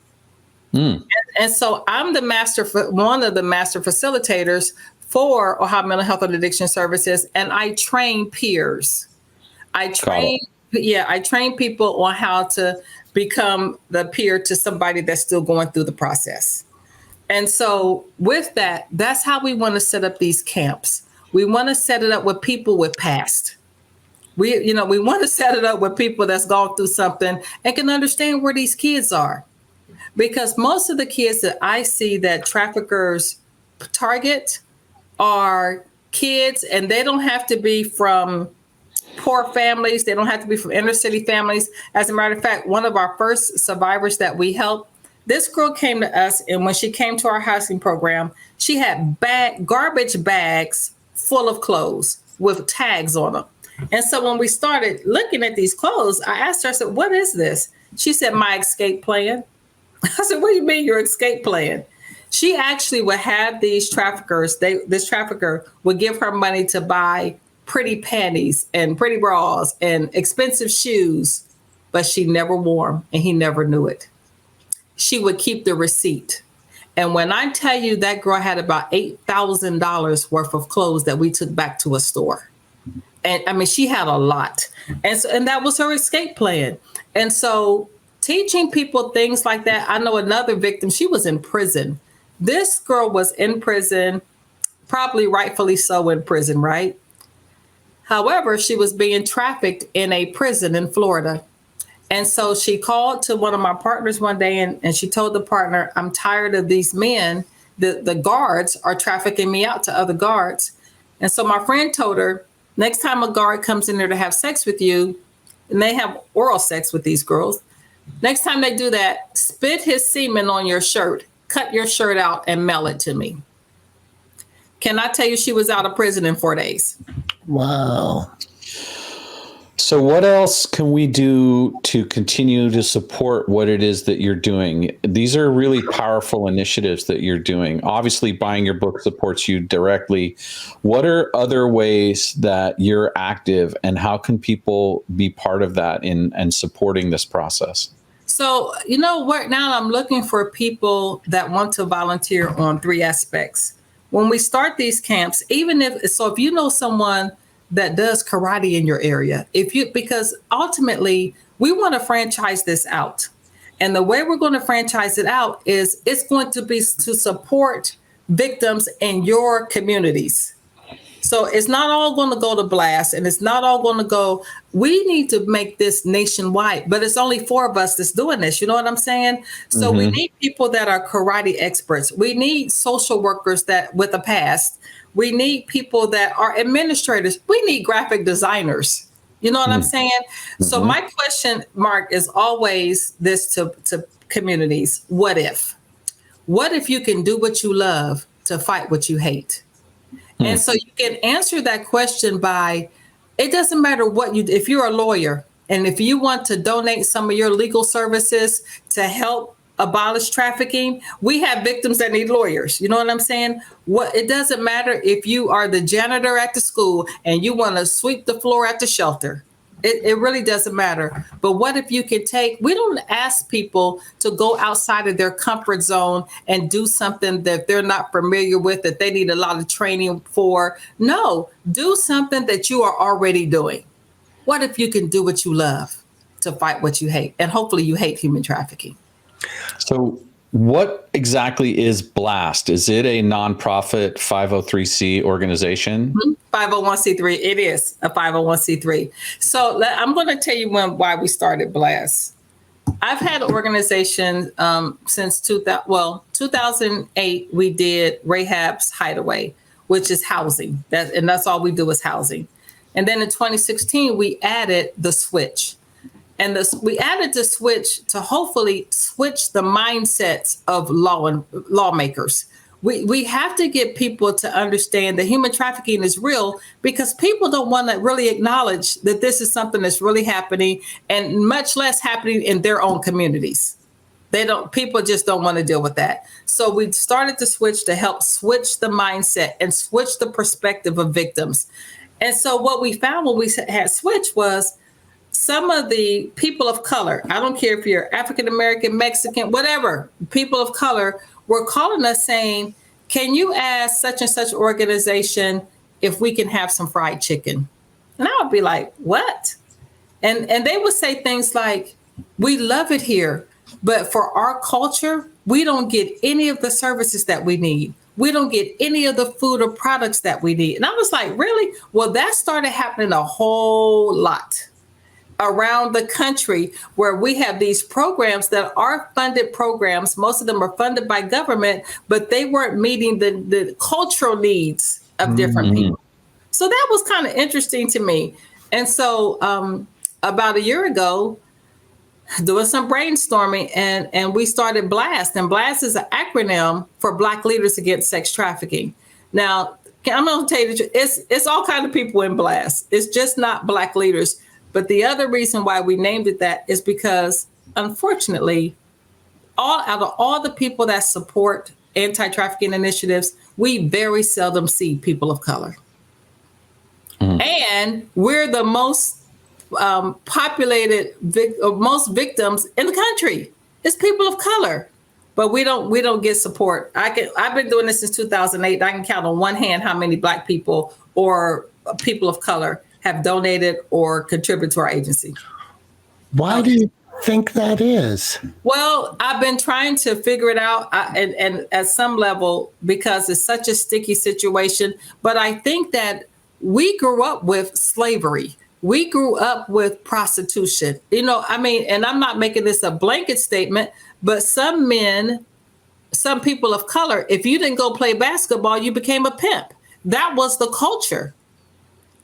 And so I'm one of the master facilitators for Ohio Mental Health and Addiction Services, and I train peers. I train people on how to become the peer to somebody that's still going through the process. And so with that, that's how we want to set up these camps. We want to set it up with people with past. We want to set it up with people that's gone through something and can understand where these kids are. Because most of the kids that I see that traffickers target are kids, and they don't have to be from poor families. They don't have to be from inner city families. As a matter of fact, one of our first survivors that we helped, this girl came to us, and when she came to our housing program, she had garbage bags full of clothes with tags on them. And so when we started looking at these clothes, I asked her, I said, "What is this?" She said, "My escape plan." I said, "What do you mean your escape plan?" She actually would have these traffickers, this trafficker would give her money to buy pretty panties and pretty bras and expensive shoes, but she never wore them, and he never knew it. She would keep the receipt. And when I tell you that girl had about $8,000 worth of clothes that we took back to a store. And I mean, she had a lot. And that was her escape plan. And so teaching people things like that. I know another victim, she was in prison. This girl was in prison, probably rightfully so in prison, right? However, she was being trafficked in a prison in Florida. And so she called to one of my partners one day, and she told the partner, "I'm tired of these men. The guards are trafficking me out to other guards." And so my friend told her, next time a guard comes in there to have sex with you, and they have oral sex with these girls, next time they do that, spit his semen on your shirt, cut your shirt out, and mail it to me. Can I tell you, she was out of prison in 4 days. Wow. So what else can we do to continue to support what it is that you're doing? These are really powerful initiatives that you're doing. Obviously, buying your book supports you directly. What are other ways that you're active, and how can people be part of that and supporting this process? So, right now I'm looking for people that want to volunteer on 3 aspects. When we start these camps, if you know someone that does karate in your area, because ultimately we want to franchise this out. And the way we're going to franchise it out is it's going to be to support victims in your communities. So it's not all going to go to B.L.A.S.T, and it's not all going to go. We need to make this nationwide, but it's only 4 of us that's doing this. You know what I'm saying? So we need people that are karate experts. We need social workers that with a past. We need people that are administrators. We need graphic designers. You know what I'm saying? So my question, Mark, is always this to communities. What if? What if you can do what you love to fight what you hate? And so you can answer that question by, it doesn't matter if you're a lawyer, and if you want to donate some of your legal services to help abolish trafficking, we have victims that need lawyers. You know what I'm saying? It doesn't matter if you are the janitor at the school and you want to sweep the floor at the shelter. It really doesn't matter. But what if you can we don't ask people to go outside of their comfort zone and do something that they're not familiar with, that they need a lot of training for. No, do something that you are already doing. What if you can do what you love to fight what you hate? And hopefully you hate human trafficking. So what exactly is B.L.A.S.T? Is it a nonprofit 503c organization? 501c3. It is a 501c3. So I'm going to tell you why we started B.L.A.S.T. I've had an organization since 2008. We did Rahab's Hideaway, which is housing. That's all we do is housing. And then in 2016, we added the switch. And we added the switch to hopefully switch the mindsets of lawmakers. We have to get people to understand that human trafficking is real, because people don't want to really acknowledge that this is something that's really happening, and much less happening in their own communities. People just don't want to deal with that. So we started to switch to help switch the mindset and switch the perspective of victims. And so what we found when we had switched was some of the people of color, I don't care if you're African American, Mexican, whatever, people of color were calling us saying, can you ask such and such organization if we can have some fried chicken? And I would be like, what? And they would say things like, we love it here, but for our culture, we don't get any of the services that we need. We don't get any of the food or products that we need. And I was like, really? Well, that started happening a whole lot around the country, where we have these programs that are funded programs. Most of them are funded by government, but they weren't meeting the cultural needs of different people. So that was kind of interesting to me. And so about a year ago, doing some brainstorming, and we started B.L.A.S.T. And B.L.A.S.T. is an acronym for Black Leaders Against Sex Trafficking. Now, I'm going to tell you the truth, it's all kinds of people in B.L.A.S.T. It's just not Black leaders. But the other reason why we named it that is because, unfortunately, out of all the people that support anti-trafficking initiatives, we very seldom see people of color. And we're the most populated, most victims in the country. It's people of color, but we don't get support. I've been doing this since 2008. I can count on one hand how many Black people or people of color have donated or contributed to our agency. Why do you think that is? Well, I've been trying to figure it out, and at some level, because it's such a sticky situation. But I think that we grew up with slavery. We grew up with prostitution. And I'm not making this a blanket statement, but some men, some people of color, if you didn't go play basketball, you became a pimp. That was the culture.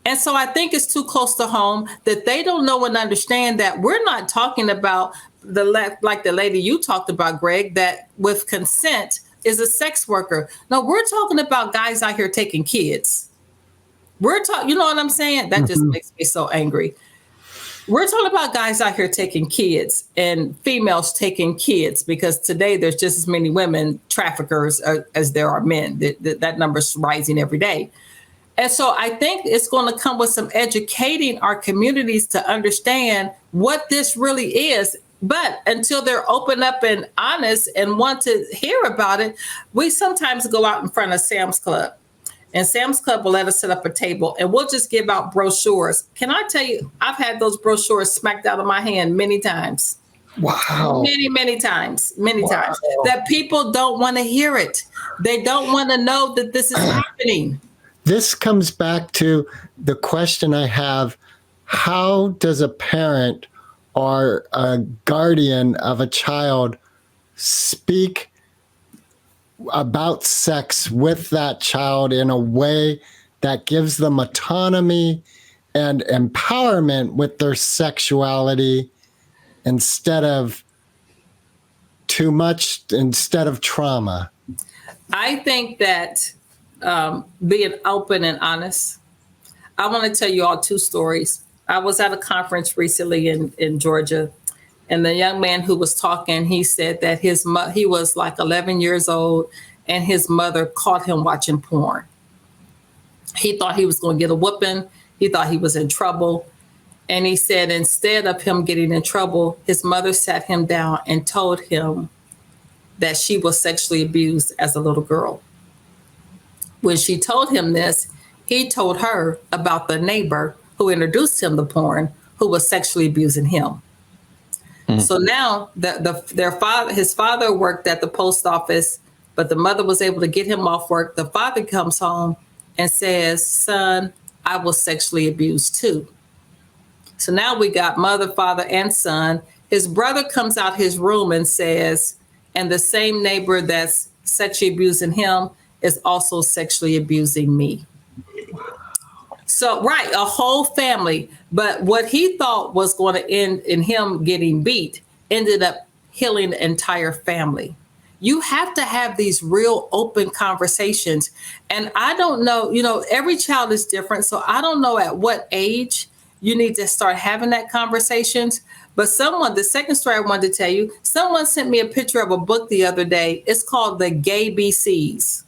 And so I think it's too close to home that they don't know and understand that we're not talking about like the lady you talked about, Greg, that with consent is a sex worker. No, we're talking about guys out here taking kids. We're talking, you know what I'm saying? That just makes me so angry. We're talking about guys out here taking kids and females taking kids, because today there's just as many women traffickers as there are men. That number's rising every day. And so I think it's going to come with some educating our communities to understand what this really is. But until they're open up and honest and want to hear about it, we sometimes go out in front of Sam's Club. And Sam's Club will let us set up a table and we'll just give out brochures. Can I tell you, I've had those brochures smacked out of my hand many times. Wow. Many times, that people don't want to hear it. They don't want to know that this is happening. This comes back to the question I have. How does a parent or a guardian of a child speak about sex with that child in a way that gives them autonomy and empowerment with their sexuality instead of trauma? I think that being open and honest. I want to tell you all two stories. I was at a conference recently in Georgia, and the young man who was talking, he said that he was like 11 years old, and his mother caught him watching porn. He thought he was going to get a whooping. He thought he was in trouble. And he said instead of him getting in trouble, his mother sat him down and told him that she was sexually abused as a little girl. When she told him this, he told her about the neighbor who introduced him to porn, who was sexually abusing him. So now his father worked at the post office, but the mother was able to get him off work. The father comes home and says, "Son, I was sexually abused too." So now we got mother, father, and son. His brother comes out his room and says, and the same neighbor that's sexually abusing him is also sexually abusing me. So, right, a whole family. But what he thought was going to end in him getting beat ended up healing the entire family. You have to have these real open conversations. And I don't know, every child is different. So I don't know at what age you need to start having that conversations. But the second story I wanted to tell you, someone sent me a picture of a book the other day. It's called The Gay BCs.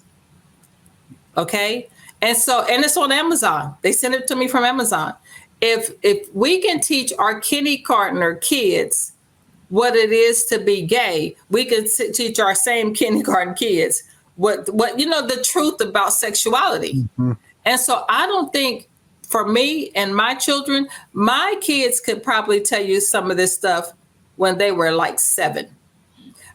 Okay. And it's on Amazon. They sent it to me from Amazon. If we can teach our kindergartner kids what it is to be gay, we can teach our same kindergarten kids what the truth about sexuality. Mm-hmm. And so I don't think, for me and my children, my kids could probably tell you some of this stuff when they were like 7.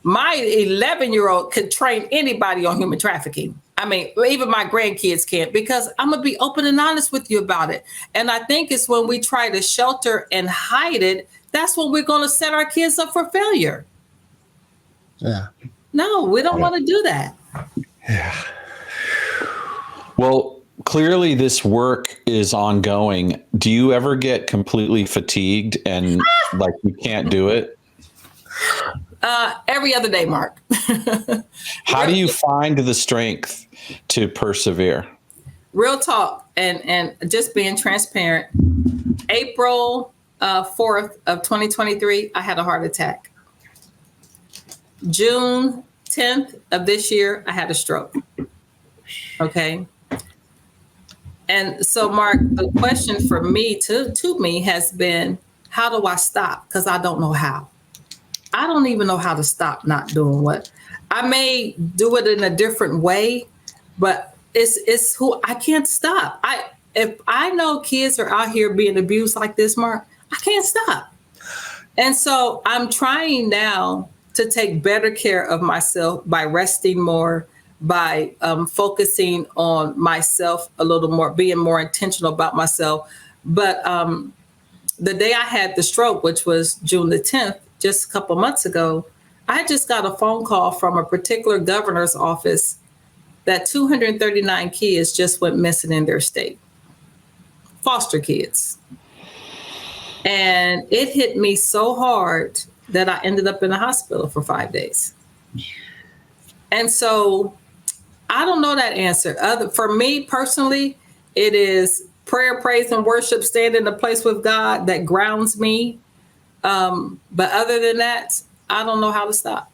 My 11-year-old could train anybody on human trafficking. I mean, even my grandkids can't, because I'm going to be open and honest with you about it. And I think it's when we try to shelter and hide it, that's when we're going to set our kids up for failure. Yeah. No, we don't want to do that. Yeah. Well, clearly this work is ongoing. Do you ever get completely fatigued and like you can't do it? Every other day, Mark. How do you find the strength to persevere? Real talk, and just being transparent. April 4th of 2023, I had a heart attack. June 10th of this year, I had a stroke. Okay. And so, Mark, the question for me to me has been, how do I stop? Because I don't know how. I don't even know how to stop not doing what. I may do it in a different way, but it's who I can't stop. If I know kids are out here being abused like this, Mark, I can't stop. And so I'm trying now to take better care of myself by resting more, by focusing on myself a little more, being more intentional about myself. But the day I had the stroke, which was June the 10th, just a couple months ago, I just got a phone call from a particular governor's office that 239 kids just went missing in their state. Foster kids. And it hit me so hard that I ended up in the hospital for 5 days. And so I don't know that answer. For me personally, it is prayer, praise, and worship, stand in the place with God that grounds me. But other than that, I don't know how to stop.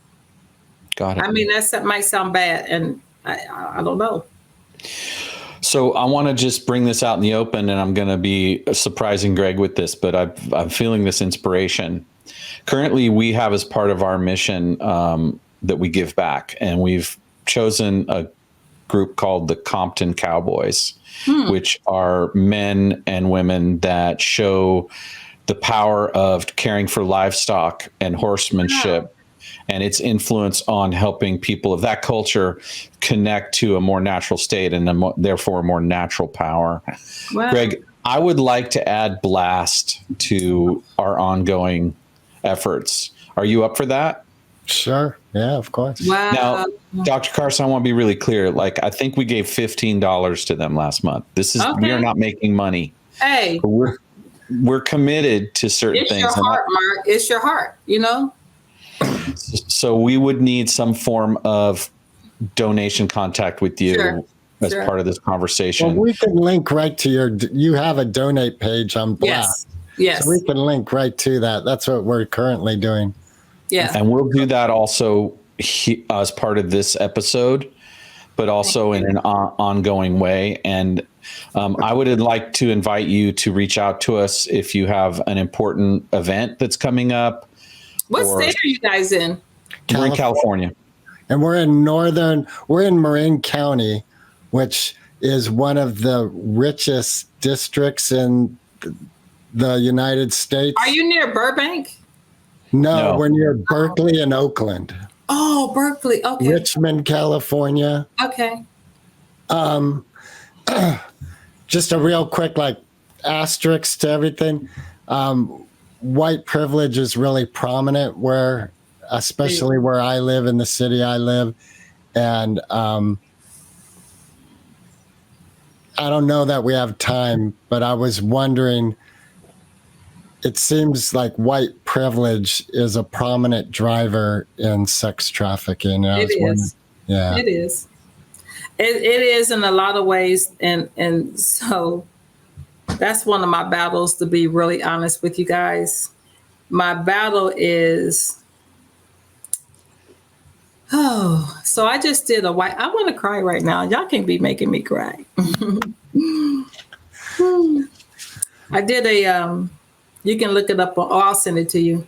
Got it. I mean, that might sound bad, and I don't know. So I want to just bring this out in the open, and I'm going to be surprising Greg with this, but I'm feeling this inspiration. Currently, we have as part of our mission that we give back, and we've chosen a group called the Compton Cowboys, which are men and women that show the power of caring for livestock and horsemanship and its influence on helping people of that culture connect to a more natural state and therefore a more natural power. Wow. Greg, I would like to add B.L.A.S.T to our ongoing efforts. Are you up for that? Sure. Yeah, of course. Wow. Now, Dr. Carson, I want to be really clear. Like, I think we gave $15 to them last month. We are not making money. Hey, we're committed to certain things. It's your heart, Mark. It's your heart, So we would need some form of donation contact with you as part of this conversation. Well, we can link right to you have a donate page on B.L.A.S.T. Yes. So we can link right to that. That's what we're currently doing. Yeah. And we'll do that also as part of this episode, but also in an ongoing way. And I would like to invite you to reach out to us if you have an important event that's coming up. What state are you guys in? We're in California. And we're in Marin County, which is one of the richest districts in the United States. Are you near Burbank? No, we're near Berkeley and Oakland. Oh, Berkeley. Okay. Richmond, California. Okay. Just a real quick, asterisk to everything. White privilege is really prominent especially where I live, in the city I live. And I don't know that we have time, but I was wondering, it seems like white privilege is a prominent driver in sex trafficking. It is. Yeah. It is. It is in a lot of ways. And so that's one of my battles, to be really honest with you guys. My battle is, so I just did I want to cry right now. Y'all can't be making me cry. I did you can look it up, I'll send it to you.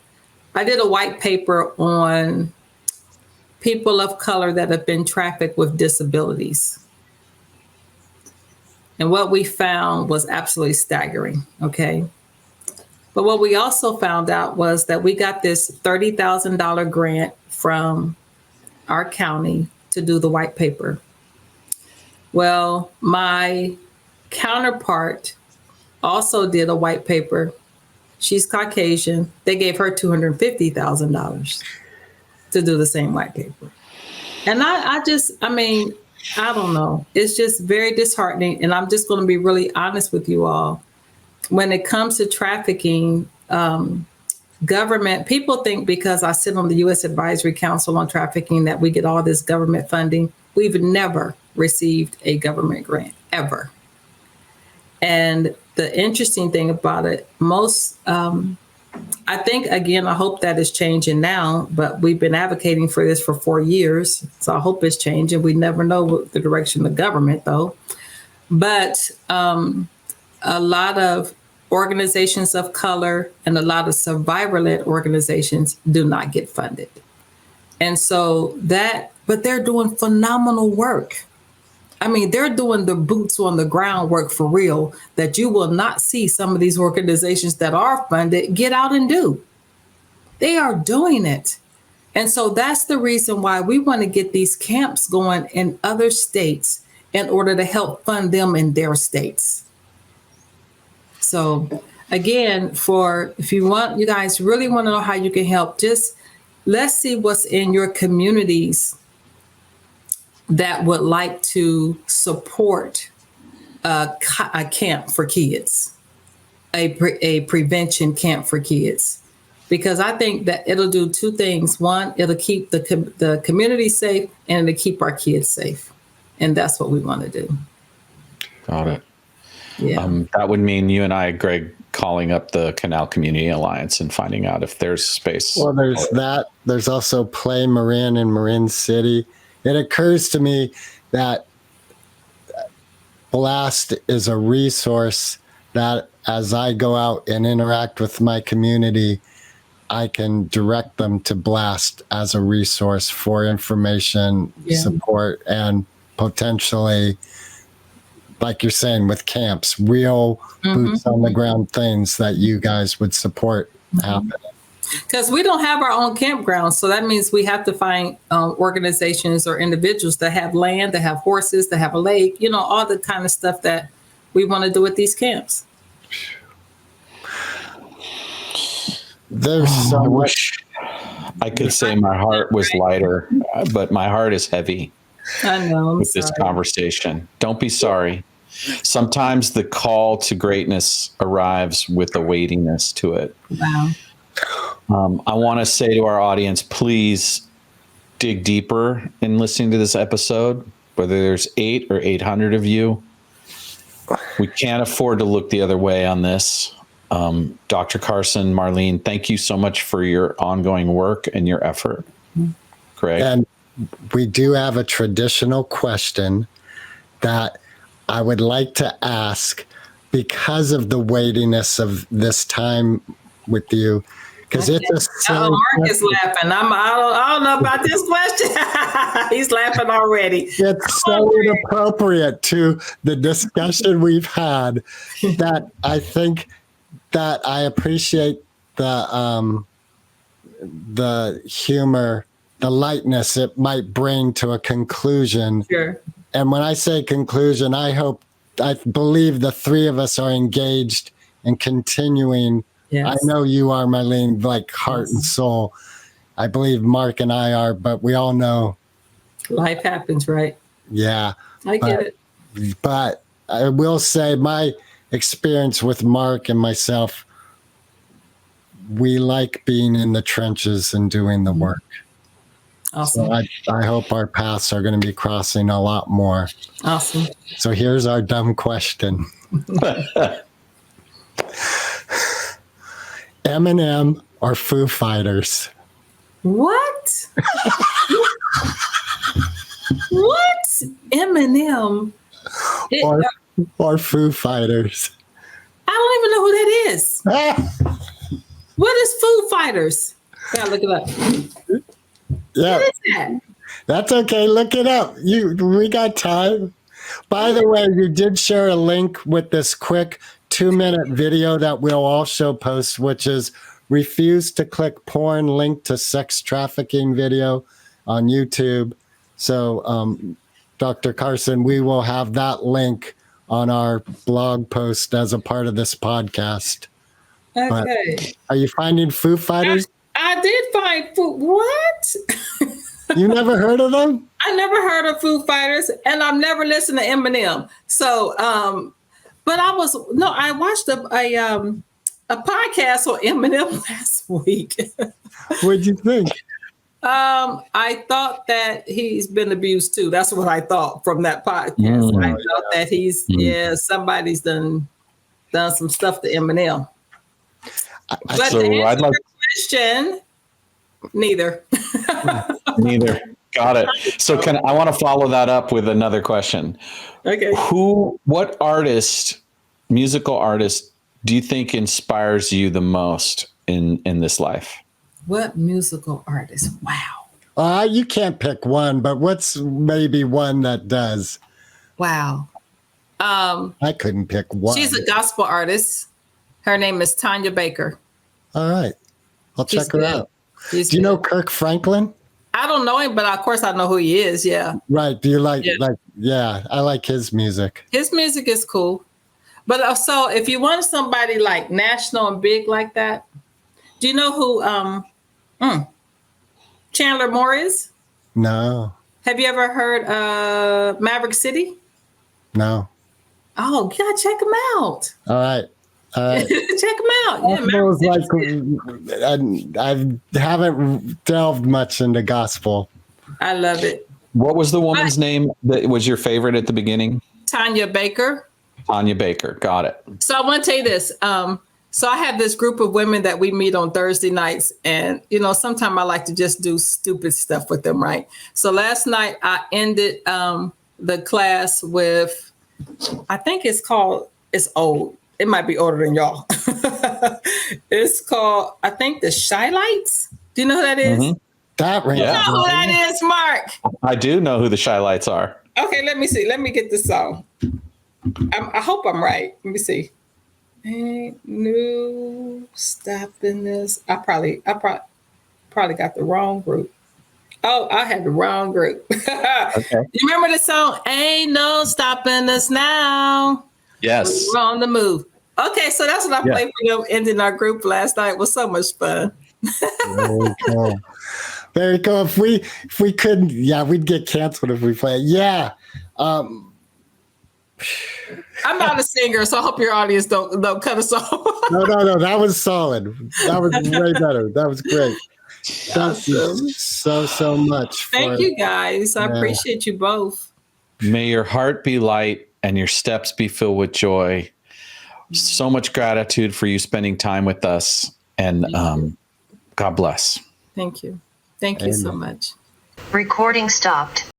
I did a white paper on people of color that have been trafficked with disabilities. And what we found was absolutely staggering, okay? But what we also found out was that we got this $30,000 grant from our county to do the white paper. Well, my counterpart also did a white paper. She's Caucasian. They gave her $250,000 to do the same white paper. And I don't know. It's just very disheartening. And I'm just going to be really honest with you all. When it comes to trafficking, government, people think because I sit on the U.S. Advisory Council on Trafficking that we get all this government funding. We've never received a government grant, ever. And the interesting thing about it, I think, again, I hope that is changing now, but we've been advocating for this for 4 years. So I hope it's changing. We never know what the direction of the government, though. But a lot of organizations of color and a lot of survivor-led organizations do not get funded. And so but they're doing phenomenal work. I mean, they're doing the boots on the ground work for real that you will not see some of these organizations that are funded get out and do. They are doing it. And so that's the reason why we want to get these camps going in other states in order to help fund them in their states. So again, if you guys really want to know how you can help, just let's see what's in your communities that would like to support a camp for kids, a prevention camp for kids. Because I think that it'll do two things. One, it'll keep the community safe, and it'll keep our kids safe. And that's what we want to do. Got it. Yeah. That would mean you and I, Greg, calling up the Canal Community Alliance and finding out if there's space. Well, there's that. There's also Play Marin in Marin City. It occurs to me that B.L.A.S.T is a resource that as I go out and interact with my community, I can direct them to B.L.A.S.T as a resource for information, support, and potentially, like you're saying, with camps, real boots on the ground things that you guys would support happening. Because we don't have our own campgrounds. So that means we have to find organizations or individuals that have land, that have horses, that have a lake, all the kind of stuff that we want to do at these camps. There's so I much. wish I could say my heart was lighter, but my heart is heavy. I know. With this conversation. Don't be sorry. Sometimes the call to greatness arrives with a weightiness to it. Wow. I want to say to our audience, please dig deeper in listening to this episode, whether there's 8 or 800 of you. We can't afford to look the other way on this. Dr. Carson, Marlene, thank you so much for your ongoing work and your effort. Greg? And we do have a traditional question that I would like to ask because of the weightiness of this time with you. Because it's a silly Mark is laughing. I don't know about this question. He's laughing already. It's so inappropriate to the discussion we've had that I think that I appreciate the humor, the lightness it might bring to a conclusion. Sure. And when I say conclusion, I believe the three of us are engaged in continuing. Yes. I know you are, Marlene, like heart and soul. I believe Mark and I are, but we all know. Life happens, right? Yeah. I get it. But I will say my experience with Mark and myself, we like being in the trenches and doing the work. Awesome. So I hope our paths are going to be crossing a lot more. Awesome. So here's our dumb question. Eminem or Foo Fighters? What? What? Eminem? Or Foo Fighters? I don't even know who that is. What is Foo Fighters? Gotta look it up. Yeah. What is that? That's okay. Look it up. We got time. By the way, you did share a link with this quick 2-minute video that we'll also post, which is refuse to click porn link to sex trafficking video on YouTube. So, Dr. Carson, we will have that link on our blog post as a part of this podcast. Okay. But are you finding Foo Fighters? I did find Foo. What? You never heard of them? I never heard of Foo Fighters, and I've never listened to Eminem. So, but I watched a podcast on Eminem last week. What'd you think? I thought that he's been abused too. That's what I thought from that podcast. I thought that somebody's done some stuff to Eminem. But So to answer I'd like your question, neither. neither. Got it. So I want to follow that up with another question. Okay. What musical artist do you think inspires you the most in this life? What musical artist? Wow. You can't pick one, but what's maybe one that does? Wow. I couldn't pick one. She's a gospel artist. Her name is Tanya Baker. All right. I'll check her out. Do you know Kirk Franklin? I don't know him, but of course I know who he is. Yeah. Right. Do you I like his music. His music is cool. But also, if you want somebody like national and big like that, do you know who Chandler Moore is? No. Have you ever heard Maverick City? No. Oh, you gotta check him out. All right. Check him out. Yeah, I haven't delved much into gospel. I love it. What was the woman's name that was your favorite at the beginning? Tanya Baker. Tanya Baker. Got it. So I want to tell you this. So I have this group of women that we meet on Thursday nights. And, sometimes I like to just do stupid stuff with them, right? So last night I ended the class with, I think it's old. It might be older than y'all. It's called, I think, the Shy Lights. Do you know who that is? Mm-hmm. That right. You know who that is, Mark? I do know who the Shy Lights are. Okay, let me see. Let me get this song. I hope I'm right. Let me see. Ain't no stopping this. I probably got the wrong group. Oh, I had the wrong group. Okay. You remember the song? Ain't no stopping us now. Yes. We're on the move. Okay, so that's what I played for them ending our group last night. It was so much fun. Very cool. Very cool. If we couldn't, we'd get canceled if we played. Yeah. I'm not a singer, so I hope your audience don't cut us off. No. That was solid. That was way better. That was great. Thank you so much. Thank you, guys. I appreciate you both. May your heart be light and your steps be filled with joy. So much gratitude for you spending time with us. And God bless. Thank you. Thank you so much. Recording stopped.